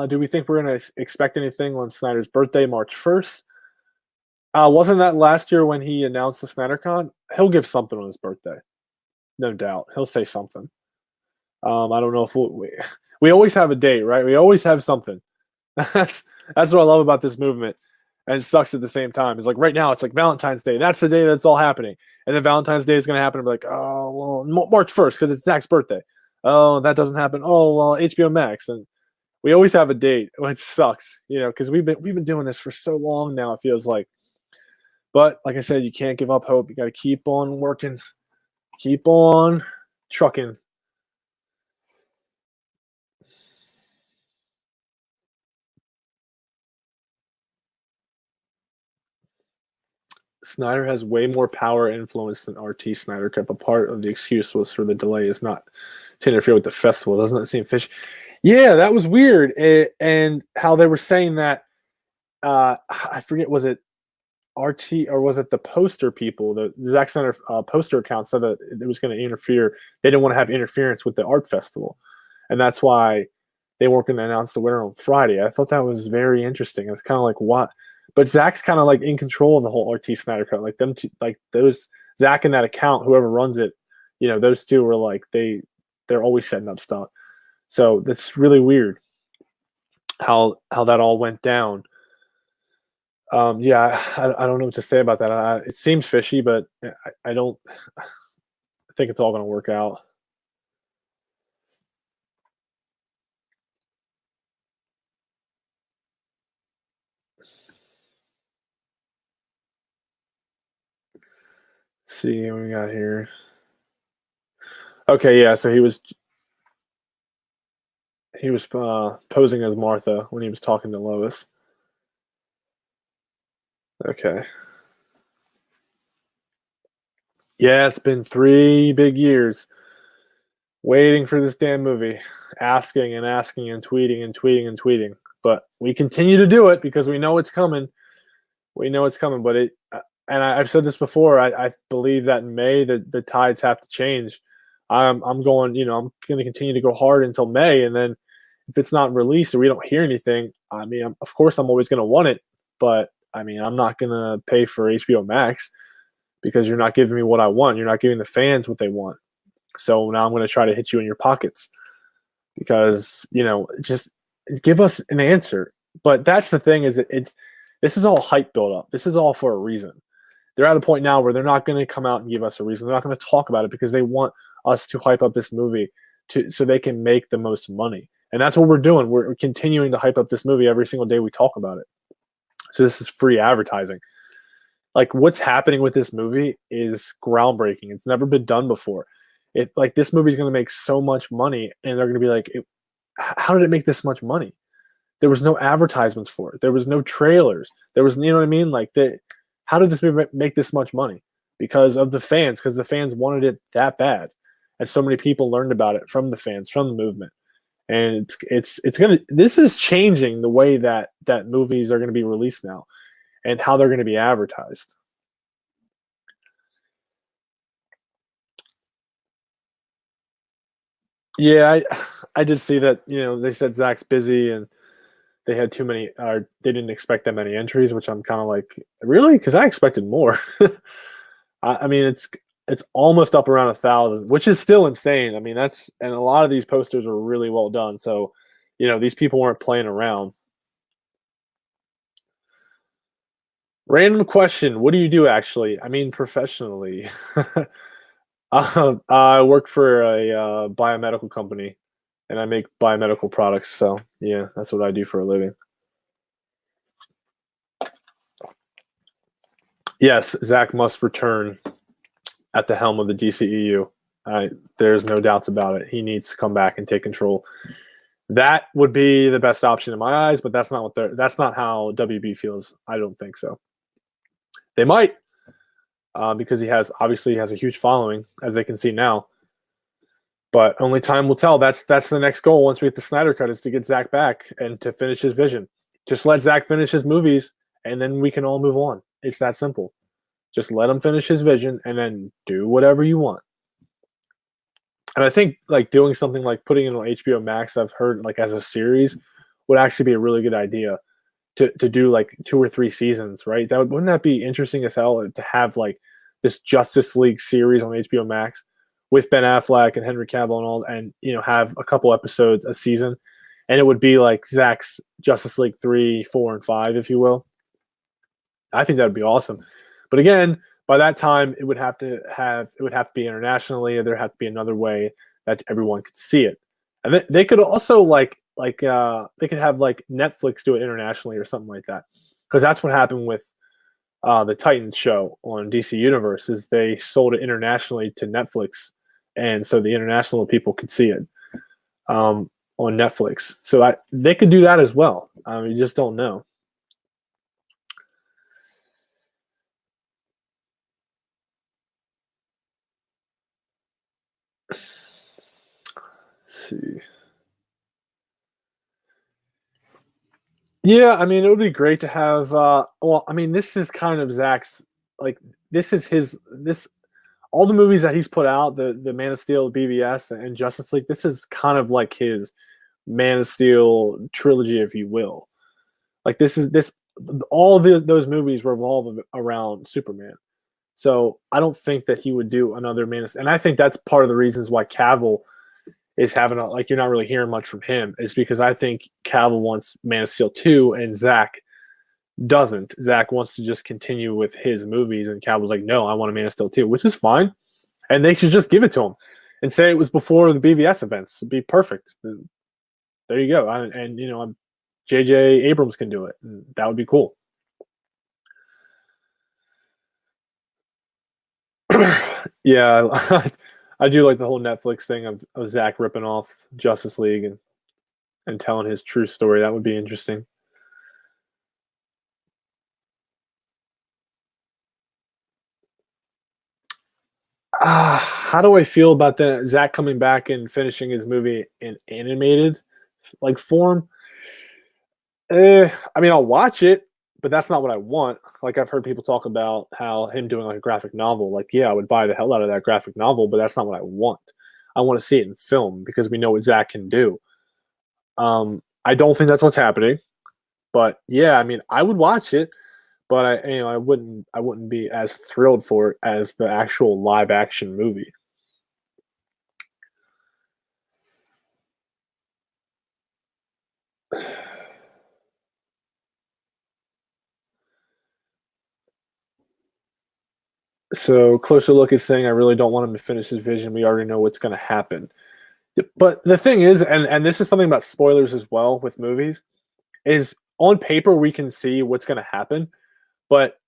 Do we think we're gonna expect anything on Snyder's birthday, March 1st? Wasn't that last year when he announced the Snyder Cut? He'll give something on his birthday, no doubt. He'll say something. I don't know if we always have a date, right? We always have something. That's what I love about this movement. And it sucks at the same time. It's like right now, it's like Valentine's Day. That's the day that's all happening. And then Valentine's Day is going to happen. And be like, oh, well, March 1st, because it's Zach's birthday. Oh, that doesn't happen. Oh, well, HBO Max. And we always have a date, which sucks, because we've been doing this for so long now, it feels like. But like I said, you can't give up hope. You got to keep on working, keep on trucking. Snyder has way more power and influence than RT Snyder Cut, but part of the excuse was for the delay is not to interfere with the festival. Doesn't that seem fishy? Yeah, that was weird. And how they were saying that, I forget, was it RT or was it the poster people? The Zack Snyder poster account said that it was going to interfere. They didn't want to have interference with the art festival. And that's why they weren't going to announce the winner on Friday. I thought that was very interesting. It's kind of like, what? But Zach's kind of like in control of the whole RT Snyder Cut. Like them two, like those Zach and that account, whoever runs it, those two were like they're always setting up stuff. So that's really weird how that all went down. Yeah, I don't know what to say about that. It seems fishy, but I don't. I think it's all going to work out. See what we got here. Okay, yeah. So he was posing as Martha when he was talking to Lois. Okay. Yeah, it's been 3 big years waiting for this damn movie, asking and asking and tweeting and tweeting and tweeting. But we continue to do it because we know it's coming. We know it's coming, but I've said this before. I believe that in May the tides have to change. I'm going. I'm going to continue to go hard until May, and then if it's not released or we don't hear anything, I mean, of course, I'm always going to want it. But I mean, I'm not going to pay for HBO Max because you're not giving me what I want. You're not giving the fans what they want. So now I'm going to try to hit you in your pockets because just give us an answer. But that's the thing is this is all hype build up. This is all for a reason. They're at a point now where they're not going to come out and give us a reason. They're not going to talk about it because they want us to hype up this movie so they can make the most money. And that's what we're doing. We're continuing to hype up this movie every single day we talk about it. So this is free advertising. Like what's happening with this movie is groundbreaking. It's never been done before. This movie is going to make so much money, and they're going to be like, how did it make this much money? There was no advertisements for it. There was no trailers. There was, you know what I mean? How did this movie make this much money? Because of the fans, because the fans wanted it that bad, and so many people learned about it from the fans, from the movement, and this is changing the way that movies are going to be released now, and how they're going to be advertised. Yeah, I did see that. They said Zach's busy and they had too many, or they didn't expect that many entries, which I'm kind of like, really? Because I expected more. I mean, it's almost up around 1,000, which is still insane. I mean, and a lot of these posters are really well done. So, these people weren't playing around. Random question: what do you do actually? I mean, professionally. I work for a biomedical company, and I make biomedical products. So yeah, that's what I do for a living. Yes, Zach must return at the helm of the DCEU. There's no doubts about it. He needs to come back and take control. That would be the best option in my eyes, but that's not how WB feels. I don't think so. They might, because he has a huge following, as they can see now. But only time will tell. That's the next goal once we get the Snyder Cut, is to get Zack back and to finish his vision. Just let Zack finish his movies, and then we can all move on. It's that simple. Just let him finish his vision, and then do whatever you want. And I think like doing something like putting it on HBO Max, I've heard like as a series, would actually be a really good idea to do like 2 or 3 seasons, right? Wouldn't that be interesting as hell to have like this Justice League series on HBO Max with Ben Affleck and Henry Cavill and all, and have a couple episodes a season, and it would be like Zack's Justice League 3, 4, and 5, if you will. I think that would be awesome. But again, by that time, it would have to be internationally, or there have to be another way that everyone could see it. And they could also they could have like Netflix do it internationally or something like that, because that's what happened with the Titans show on DC Universe. Is they sold it internationally to Netflix, and so the international people could see it on Netflix. So they could do that as well. You just don't know. Let's see. Yeah, I mean, it would be great to have. Well, I mean, this is kind of Zack's. Like, this is his. This all the movies that he's put out, the Man of Steel, BVS, and Justice League. This is kind of like his Man of Steel trilogy, if you will. Like, this. All those movies revolve around Superman. So I don't think that he would do another Man of Steel. And I think that's part of the reasons why Cavill is having like you're not really hearing much from him, is because I think Cavill wants Man of Steel 2 and Zack doesn't. Zack wants to just continue with his movies, and Cavill's like, no, I want a Man of Steel 2, which is fine. And they should just give it to him and say it was before the BVS events. It'd be perfect. There you go. And JJ Abrams can do it. And that would be cool. Yeah, I do like the whole Netflix thing of Zack ripping off Justice League and telling his true story. That would be interesting. How do I feel about the Zack coming back and finishing his movie in animated like form? I mean, I'll watch it, but that's not what I want. Like I've heard people talk about how him doing like a graphic novel. Like, yeah, I would buy the hell out of that graphic novel, but that's not what I want. I want to see it in film because we know what Zack can do. I don't think that's what's happening, but yeah, I mean, I would watch it, but I wouldn't be as thrilled for it as the actual live action movie. So closer look is saying I really don't want him to finish his vision. We already know what's going to happen. But the thing is, and this is something about spoilers as well with movies, is on paper we can see what's going to happen, but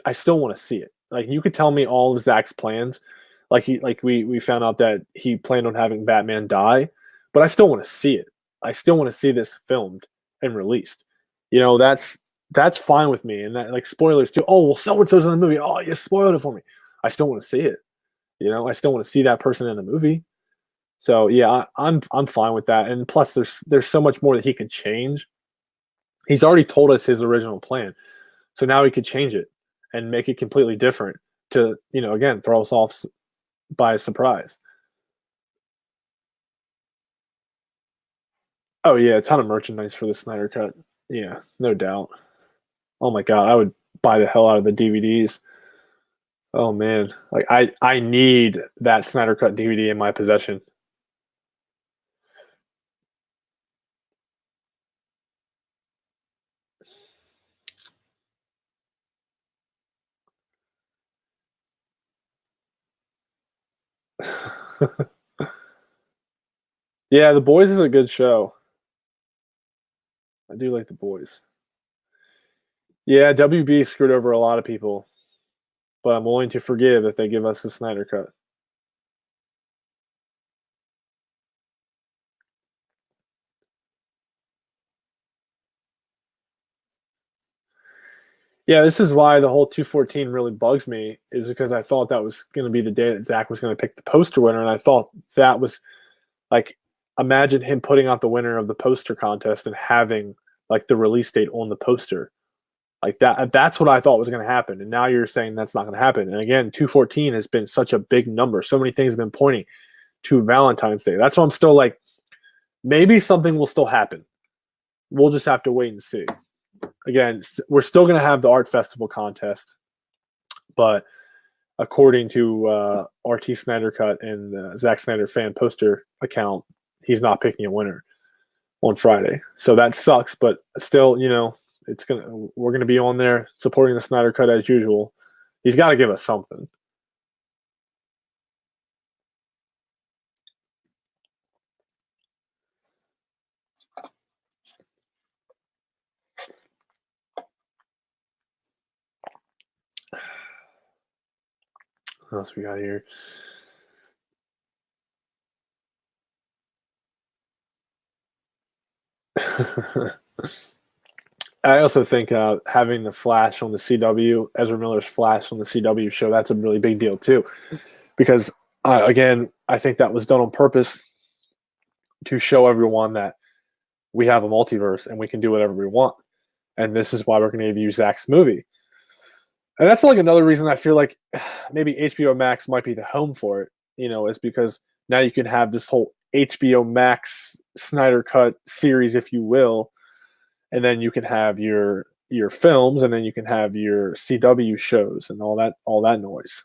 I still want to see it. Like you could tell me all of Zach's plans, we found out that he planned on having Batman die, but I still want to see it. I still want to see this filmed and released. That's fine with me. And that like spoilers too. Oh well, so and so's in the movie. Oh, you spoiled it for me. I still want to see it. I still want to see that person in the movie. So yeah, I'm fine with that. And plus, there's so much more that he can change. He's already told us his original plan, so now he could change it and make it completely different to again throw us off by surprise. Oh yeah, a ton of merchandise for the Snyder Cut. Yeah, no doubt. Oh my god, I would buy the hell out of the DVDs. Oh man, like I need that Snyder Cut DVD in my possession. Yeah, The Boys is a good show. I do like The Boys. Yeah, WB screwed over a lot of people, but I'm willing to forgive if they give us the Snyder Cut. Yeah, this is why the whole 214 really bugs me, is because I thought that was going to be the day that Zach was going to pick the poster winner, and I thought that was like, imagine him putting out the winner of the poster contest and having like the release date on the poster. Like that's what I thought was going to happen. And now you're saying that's not going to happen. And again, 214 has been such a big number. So many things have been pointing to Valentine's Day. That's why I'm still like, maybe something will still happen. We'll just have to wait and see. Again, we're still going to have the art festival contest, but according to RT Snydercut and Zack Snyder fan poster account, he's not picking a winner on Friday. So that sucks, but still, we're gonna be on there supporting the Snyder Cut as usual. He's got to give us something. What else we got here? I also think having the Flash on the CW, Ezra Miller's Flash on the CW show, that's a really big deal too, because again, I think that was done on purpose to show everyone that we have a multiverse and we can do whatever we want, and this is why we're going to use Zach's movie. And that's like another reason I feel like maybe HBO Max might be the home for it, is because now you can have this whole HBO Max Snyder Cut series, if you will, and then you can have your films, and then you can have your CW shows and all that noise.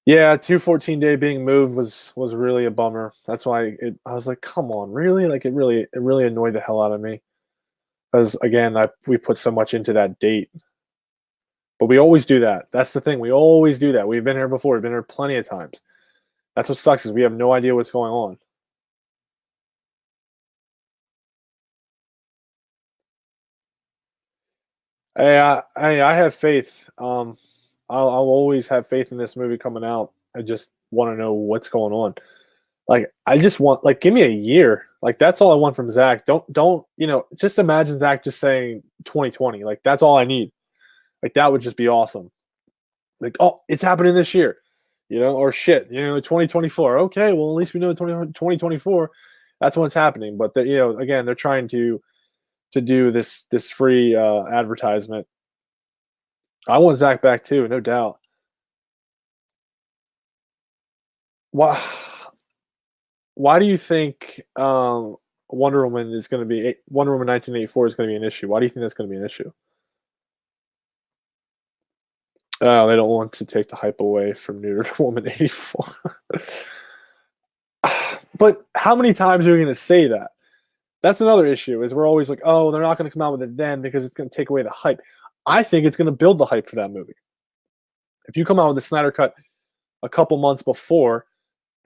Yeah, 214 day being moved was really a bummer. That's why I was like, come on, really? Like it really annoyed the hell out of me. Because again, we put so much into that date. But we always do that. That's the thing. We always do that. We've been here before. We've been here plenty of times. That's what sucks, is we have no idea what's going on. I have faith. I'll always have faith in this movie coming out. I just want to know what's going on. Like I just want, like, give me a year. Like that's all I want from Zach. Don't just imagine Zach just saying 2020. Like that's all I need. Like that would just be awesome. Like, oh, it's happening this year, or shit, 2024. Okay, well, at least we know 2024. That's when it's happening. But again, they're trying to do this free advertisement. I want Zach back too, no doubt. Why? Why do you think Wonder Woman 1984 is going to be an issue? Why do you think that's going to be an issue? Oh, they don't want to take the hype away from New Woman 84. But how many times are we going to say that? That's another issue, is we're always like, oh, they're not going to come out with it then because it's going to take away the hype. I think it's going to build the hype for that movie. If you come out with the Snyder Cut a couple months before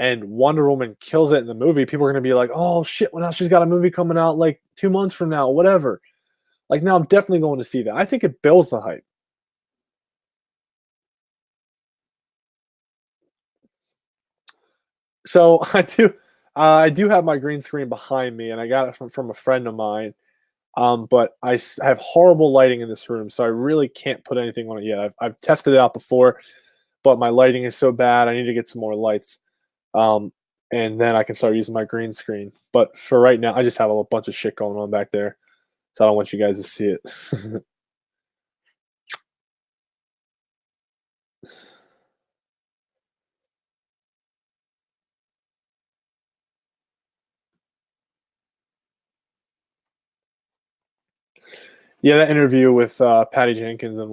and Wonder Woman kills it in the movie, people are going to be like, oh, shit, well, now she's got a movie coming out like 2 months from now, whatever. Like, now I'm definitely going to see that. I think it builds the hype. So I do have my green screen behind me, and I got it from a friend of mine. But I have horrible lighting in this room, so I really can't put anything on it yet. I've tested it out before, but my lighting is so bad. I need to get some more lights, and then I can start using my green screen. But for right now, I just have a bunch of shit going on back there, so I don't want you guys to see it. Yeah, that interview with Patty Jenkins and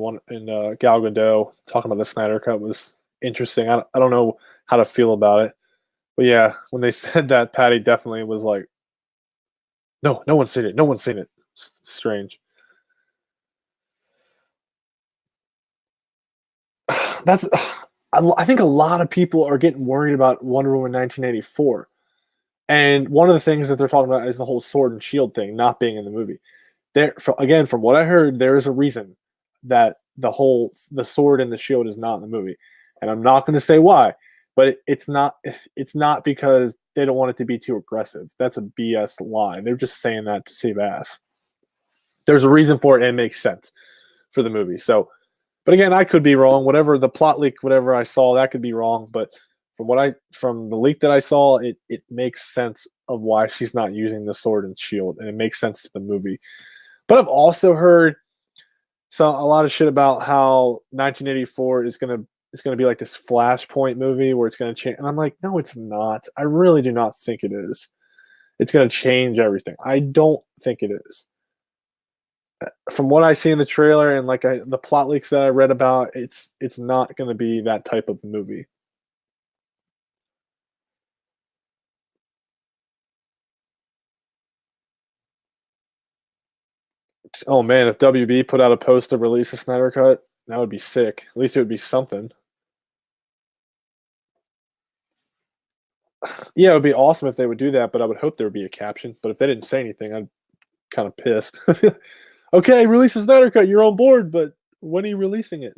Gal Gadot talking about the Snyder Cut was interesting. I don't know how to feel about it, but yeah, when they said that, Patty definitely was like, "No, no one's seen it. No one's seen it." Strange. That's. I think a lot of people are getting worried about Wonder Woman 1984, and one of the things that they're talking about is the whole sword and shield thing not being in the movie. Again, from what I heard, there is a reason that the sword and the shield is not in the movie, and I'm not going to say why, but it's not. It's not because they don't want it to be too aggressive. That's a BS lie. They're just saying that to save ass. There's a reason for it, and it makes sense for the movie. So, but again, I could be wrong. Whatever the plot leak, whatever I saw, that could be wrong. But from the leak that I saw, it makes sense of why she's not using the sword and shield, and it makes sense to the movie. But I've also heard a lot of shit about how 1984 is gonna be like this Flashpoint movie where it's gonna change, and I'm like, no, it's not. I really do not think it is. It's gonna change everything. I don't think it is. From what I see in the trailer and the plot leaks that I read about, it's not going to be that type of movie. Oh man, if WB put out a post to release a Snyder Cut, that would be sick. At least it would be something. Yeah, it would be awesome if they would do that, but I would hope there would be a caption. But if they didn't say anything, I'm kind of pissed. Okay, release a Snyder Cut. You're on board, but when are you releasing it?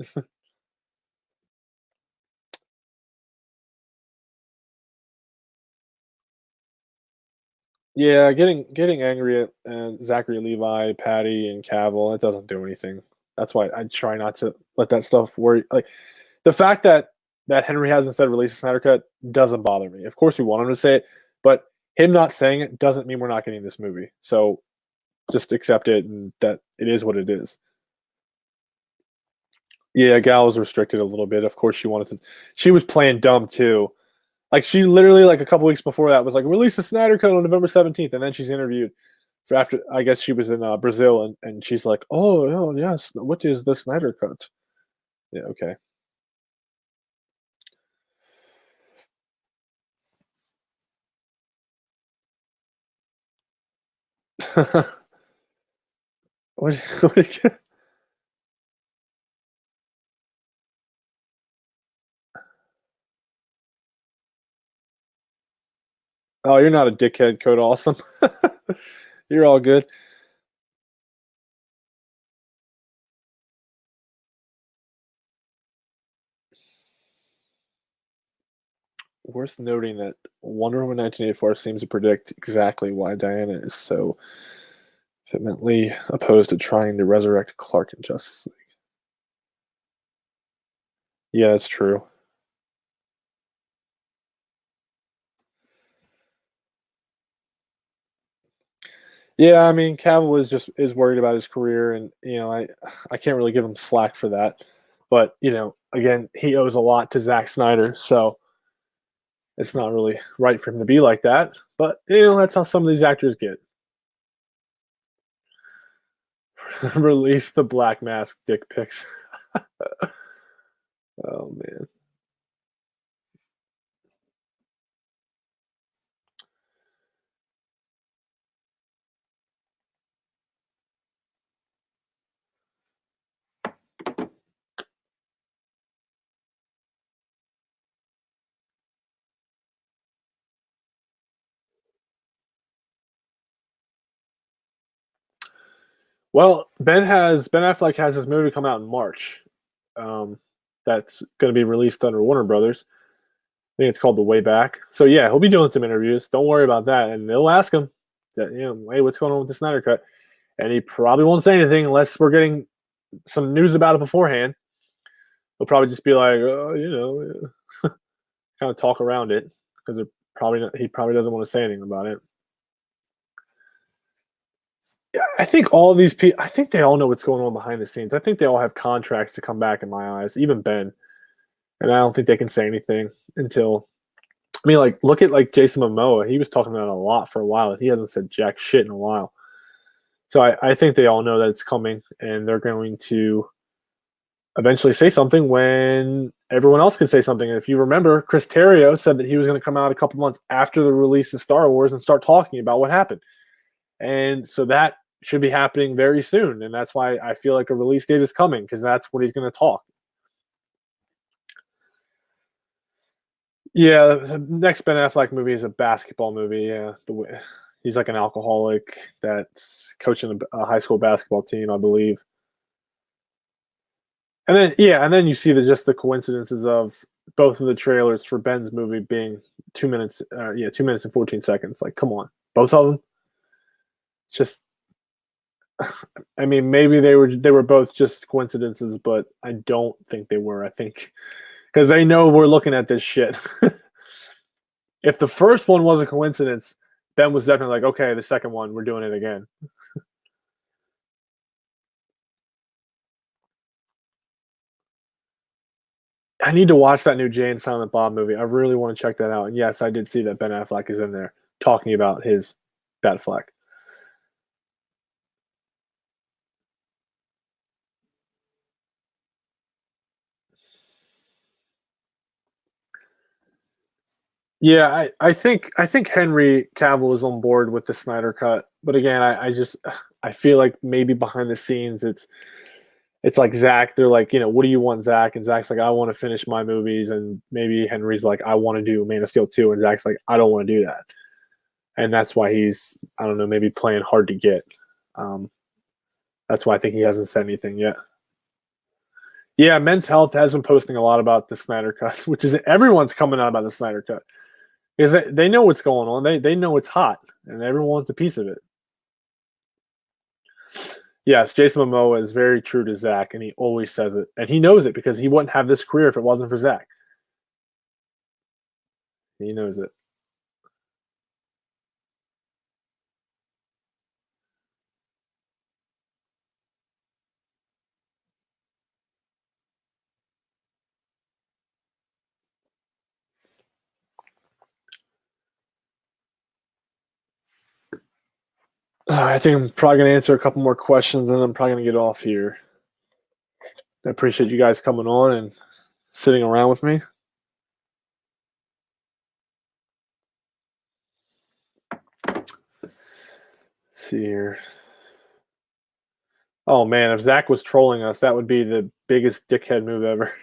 Yeah, getting angry at Zachary Levi, Patty, and Cavill, it doesn't do anything. That's why I try not to let that stuff worry. Like the fact that Henry hasn't said release a Snyder Cut doesn't bother me. Of course, we want him to say it, but him not saying it doesn't mean we're not getting this movie. So just accept it, and that it is what it is. Yeah, Gal was restricted a little bit. Of course, she wanted to. She was playing dumb too. Like she literally, like a couple weeks before that, was like, "Release the Snyder Cut on November 17th," and then she's interviewed for after. I guess she was in Brazil, and she's like, "Oh, yes, what is the Snyder Cut?" Yeah, okay. what, what, oh, you're not a dickhead, Code Awesome. You're all good. Worth noting that Wonder Woman 1984 seems to predict exactly why Diana is so vehemently opposed to trying to resurrect Clark in Justice League. Yeah, that's true. Yeah, I mean, Cavill is worried about his career, and I can't really give him slack for that. But again, he owes a lot to Zack Snyder, so it's not really right for him to be like that. But that's how some of these actors get. Release the Black Mask dick pics. Oh man. Well, Ben Affleck has his movie come out in March. Um, that's going to be released under Warner Brothers. I think it's called The Way Back. So yeah, he'll be doing some interviews. Don't worry about that, and they'll ask him, hey, what's going on with the Snyder Cut? And he probably won't say anything unless we're getting some news about it beforehand. He'll probably just be like, kind of talk around it because he probably doesn't want to say anything about it. I think all of these people, I think they all know what's going on behind the scenes. I think they all have contracts to come back in my eyes, even Ben. And I don't think they can say anything until, I mean, like, look at like Jason Momoa. He was talking about it a lot for a while. He hasn't said jack shit in a while. So I think they all know that it's coming and they're going to eventually say something when everyone else can say something. And if you remember, Chris Terrio said that he was going to come out a couple months after the release of Star Wars and start talking about what happened. And so that should be happening very soon. And that's why I feel like a release date is coming because that's what he's going to talk. Yeah, the next Ben Affleck movie is a basketball movie. Yeah, he's like an alcoholic that's coaching a high school basketball team, I believe. And then you see just the coincidences of both of the trailers for Ben's movie being 2 minutes. 2 minutes and 14 seconds. Like, come on, both of them. It's just I mean, maybe they were both just coincidences, but I don't think they were. I think because they know we're looking at this shit. If the first one was a coincidence, Ben was definitely like, okay, the second one, we're doing it again. I need to watch that new Jay and Silent Bob movie. I really want to check that out. And yes, I did see that Ben Affleck is in there talking about his Batfleck. Yeah, I think Henry Cavill is on board with the Snyder cut, but again, I feel like maybe behind the scenes it's like Zach. They're like, what do you want, Zach? And Zach's like, I want to finish my movies, and maybe Henry's like, I want to do Man of Steel 2, and Zach's like, I don't want to do that, and that's why he's, I don't know, maybe playing hard to get. Um, that's why I think he hasn't said anything yet. Yeah, Men's Health has been posting a lot about the Snyder cut, which is everyone's coming out about the Snyder cut because they know what's going on. They know it's hot, and everyone wants a piece of it. Yes, Jason Momoa is very true to Zach, and he always says it, and he knows it because he wouldn't have this career if it wasn't for Zach. He knows it. I think I'm probably going to answer a couple more questions, and I'm probably going to get off here. I appreciate you guys coming on and sitting around with me. Let's see here. Oh man, if Zach was trolling us, that would be the biggest dickhead move ever.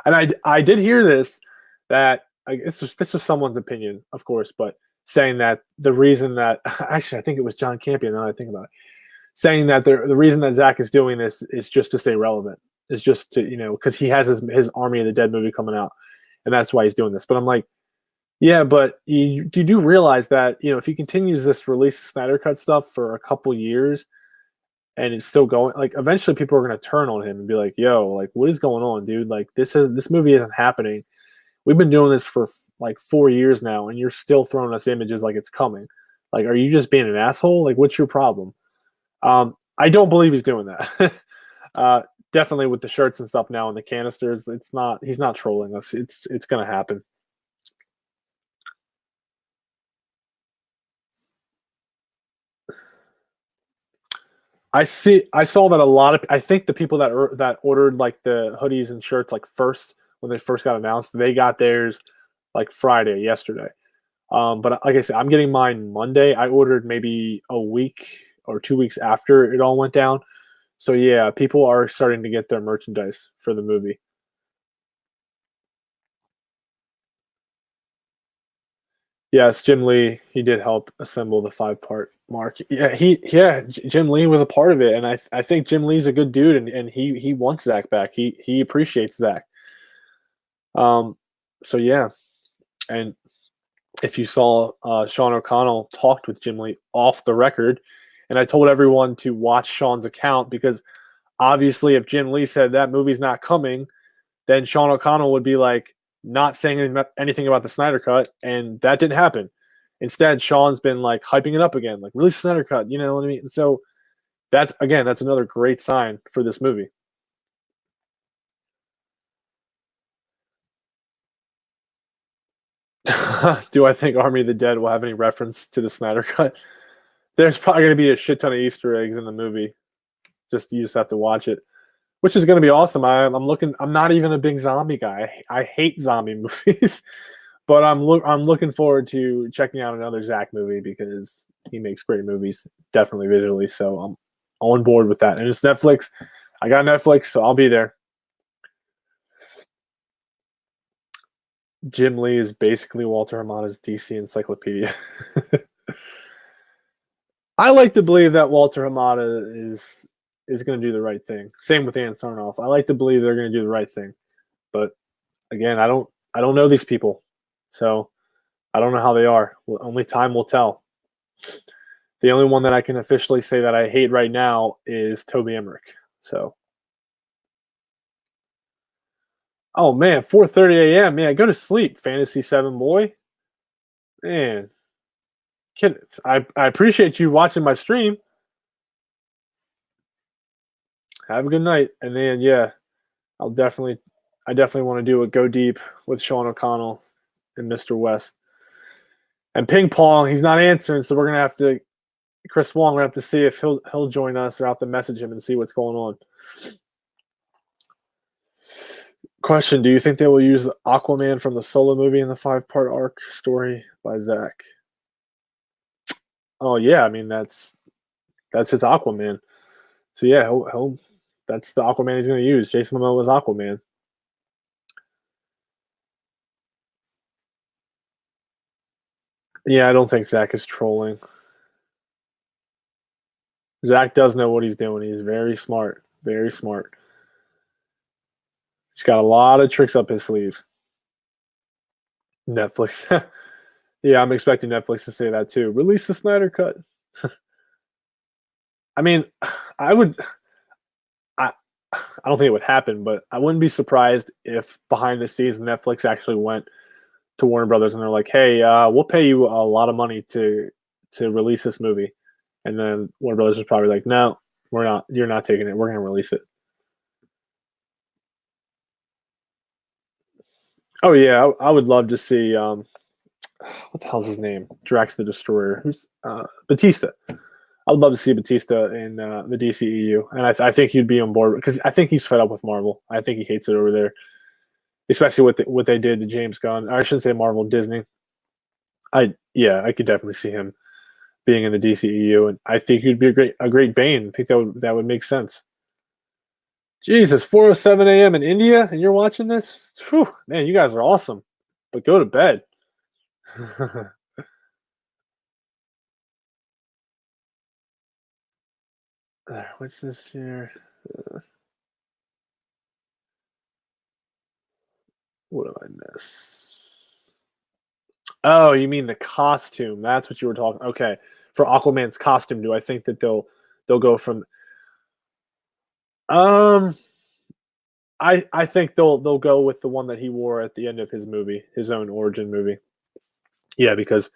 And I did hear this that this was someone's opinion, of course, but saying that the reason that actually I think it was John Campion. Now I think about it, saying that the reason that Zach is doing this is just to stay relevant. Is just to because he has his Army of the Dead movie coming out, and that's why he's doing this. But I'm like, yeah, but you do realize that if he continues this release Snyder Cut stuff for a couple years and it's still going, like eventually people are going to turn on him and be like, yo, like what is going on, dude? Like this movie isn't happening. We've been doing this for like 4 years now, and you're still throwing us images like it's coming. Like, are you just being an asshole? Like, what's your problem? I don't believe he's doing that. uh, Definitely with the shirts and stuff now and the canisters, he's not trolling us. It's going to happen. I saw that a lot of, I think the people that ordered like the hoodies and shirts like first when they first got announced, they got theirs like Friday, yesterday. But like I said, I'm getting mine Monday. I ordered maybe a week or 2 weeks after it all went down. So yeah, people are starting to get their merchandise for the movie. Yes, Jim Lee, he did help assemble the 5-part mark. Jim Lee was a part of it, and I think Jim Lee's a good dude, and he wants Zach back. He appreciates Zach. Um, so yeah, and if you saw Sean O'Connell talked with Jim Lee off the record, and I told everyone to watch Sean's account because obviously if Jim Lee said that movie's not coming, then Sean O'Connell would be like not saying anything about the Snyder Cut, and that didn't happen. Instead, Sean's been like hyping it up again, like release Snyder Cut, you know what I mean? So that's another great sign for this movie. Do I think Army of the Dead will have any reference to the Snyder Cut? There's probably going to be a shit ton of Easter eggs in the movie. You just have to watch it, which is going to be awesome. I'm looking. I'm not even a big zombie guy. I hate zombie movies, but I'm looking forward to checking out another Zach movie because he makes great movies, definitely visually. So I'm on board with that. And it's Netflix. I got Netflix, so I'll be there. Jim Lee is basically Walter Hamada's DC encyclopedia. I like to believe that Walter Hamada is going to do the right thing. Same with Ann Sarnoff. I like to believe they're going to do the right thing, but again, I don't know these people, so I don't know how they are. Well, only time will tell. The only one that I can officially say that I hate right now is Toby Emmerich. So, oh man, 4:30 a.m. Yeah, go to sleep, Fantasy 7 boy. Man, I appreciate you watching my stream. Have a good night, and then yeah, I definitely want to do a go deep with Sean O'Connell and Mr. West. And ping pong, he's not answering, so we're gonna have to. Chris Wong, we're gonna have to see if he'll join us, or I'll have to message him and see what's going on. Question: do you think they will use Aquaman from the Solo movie in the 5-part arc story by Zach? Oh yeah, I mean that's his Aquaman. So yeah, he'll that's the Aquaman he's going to use. Jason Momoa's Aquaman. Yeah, I don't think Zach is trolling. Zach does know what he's doing. He's very smart. Very smart. He's got a lot of tricks up his sleeves. Netflix. Yeah, I'm expecting Netflix to say that too. Release the Snyder Cut. I mean, I don't think it would happen, but I wouldn't be surprised if behind the scenes Netflix actually went to Warner Brothers and they're like, "Hey, we'll pay you a lot of money to release this movie," and then Warner Brothers is probably like, "No, we're not. You're not taking it. We're going to release it." Oh yeah, I would love to see what the hell's his name? Drax the Destroyer. Who's Batista? I would love to see Batista in the DCEU, and I think he'd be on board because I think he's fed up with Marvel. I think he hates it over there, especially what they did to James Gunn. I shouldn't say Marvel, Disney. I could definitely see him being in the DCEU, and I think he'd be a great Bane. I think that would make sense. Jesus, 4:07 a.m. in India, and you're watching this? Whew, man, you guys are awesome. But go to bed. What's this here? What did I miss? Oh, you mean the costume? That's what you were talking. Okay, for Aquaman's costume, do I think that they'll go from? Um, I think they'll go with the one that he wore at the end of his movie, his own origin movie. Yeah, because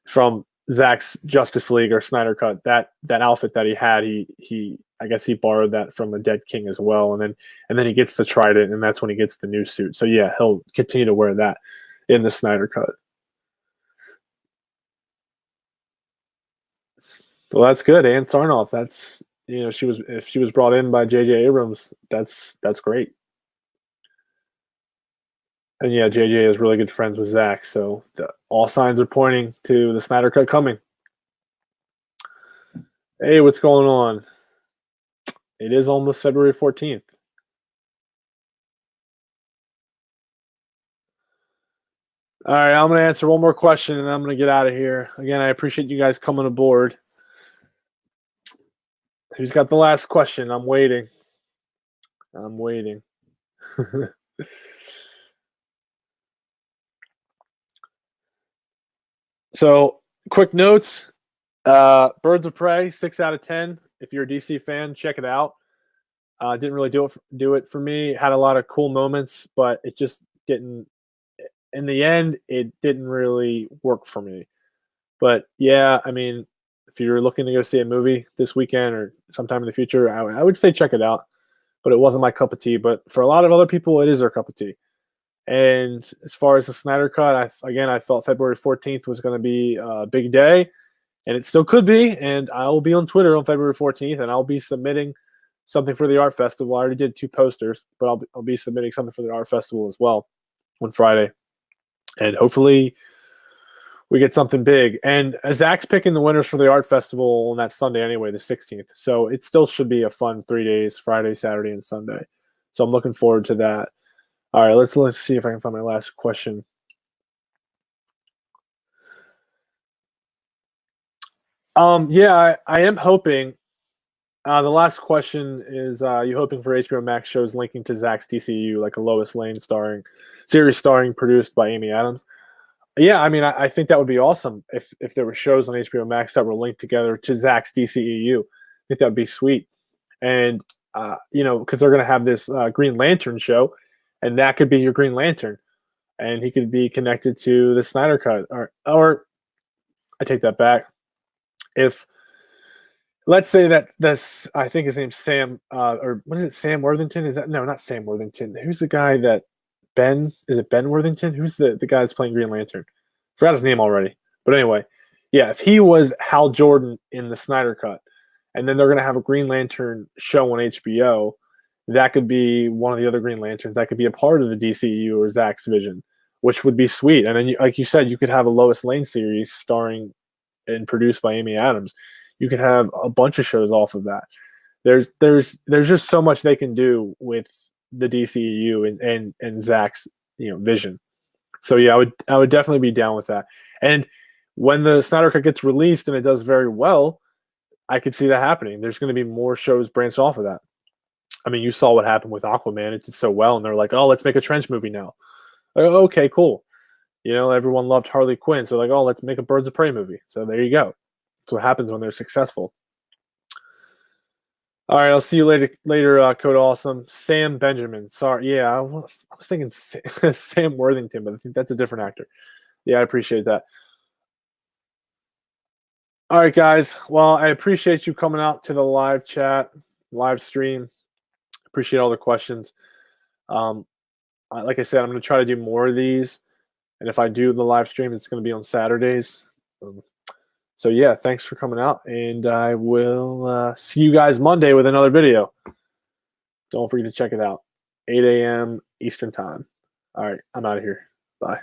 from Zack's Justice League or Snyder Cut, that outfit that he had, he I guess he borrowed that from a Dead King as well, and then he gets the Trident, and that's when he gets the new suit. So yeah, he'll continue to wear that in the Snyder Cut. Well, that's good. Ann Sarnoff, that's if she was brought in by J.J. Abrams, that's great. And yeah, JJ is really good friends with Zach, so all signs are pointing to the Snyder Cut coming. Hey, what's going on? It is almost February 14th. All right, I'm going to answer one more question, and I'm going to get out of here. Again, I appreciate you guys coming aboard. Who's got the last question? I'm waiting. So, quick notes. Birds of Prey, 6 out of 10. If you're a DC fan, check it out. Didn't really do it for me. Had a lot of cool moments, but it just didn't. In the end, it didn't really work for me. But yeah, I mean, if you're looking to go see a movie this weekend or sometime in the future, I would say check it out. But it wasn't my cup of tea. But for a lot of other people, it is their cup of tea. And as far as the Snyder Cut, I thought February 14th was going to be a big day, and it still could be. And I will be on Twitter on February 14th, and I'll be submitting something for the art festival. I already did 2 posters, but I'll be submitting something for the art festival as well on Friday, and hopefully we get something big. And Zach's picking the winners for the art festival on that Sunday anyway, the 16th. So it still should be a fun 3 days: Friday, Saturday, and Sunday. So I'm looking forward to that. All right, let's see if I can find my last question. Yeah, I am hoping. The last question is: you hoping for HBO Max shows linking to Zach's DCU, like a Lois Lane series starring produced by Amy Adams? Yeah, I mean, I think that would be awesome if there were shows on HBO Max that were linked together to Zach's DCEU. I think that would be sweet. And you know, because they're going to have this Green Lantern show, and that could be your Green Lantern, and he could be connected to the Snyder Cut, or I take that back. If let's say that this, I think his name's Sam, or what is it, Sam Worthington? Is that no, not Sam Worthington? Who's the guy that Ben? Is it Ben Worthington? Who's the guy that's playing Green Lantern? Forgot his name already. But anyway, yeah, if he was Hal Jordan in the Snyder Cut, and then they're gonna have a Green Lantern show on HBO, that could be one of the other Green Lanterns. That could be a part of the DCU or Zach's vision, which would be sweet. And then, like you said, you could have a Lois Lane series starring and produced by Amy Adams. You could have a bunch of shows off of that. There's just so much they can do with the DCEU and Zach's vision. So yeah, I would definitely be down with that. And when the Snyder Cut gets released and it does very well, I could see that happening. There's going to be more shows branched off of that. I mean, you saw what happened with Aquaman. It did so well, and they're like, "Oh, let's make a trench movie now." Like, okay, cool. Everyone loved Harley Quinn, so like, "Oh, let's make a Birds of Prey movie." So there you go. That's what happens when they're successful. All right, I'll see you later, Code Awesome. Sam Benjamin. Sorry, yeah, I was thinking Sam Worthington, but I think that's a different actor. Yeah, I appreciate that. All right, guys. Well, I appreciate you coming out to the live chat, live stream. Appreciate all the questions. Like I said, I'm going to try to do more of these, and if I do the live stream, it's going to be on Saturdays. So yeah, thanks for coming out, and I will see you guys Monday with another video. Don't forget to check it out. 8 a.m. Eastern Time. All right, I'm out of here. Bye.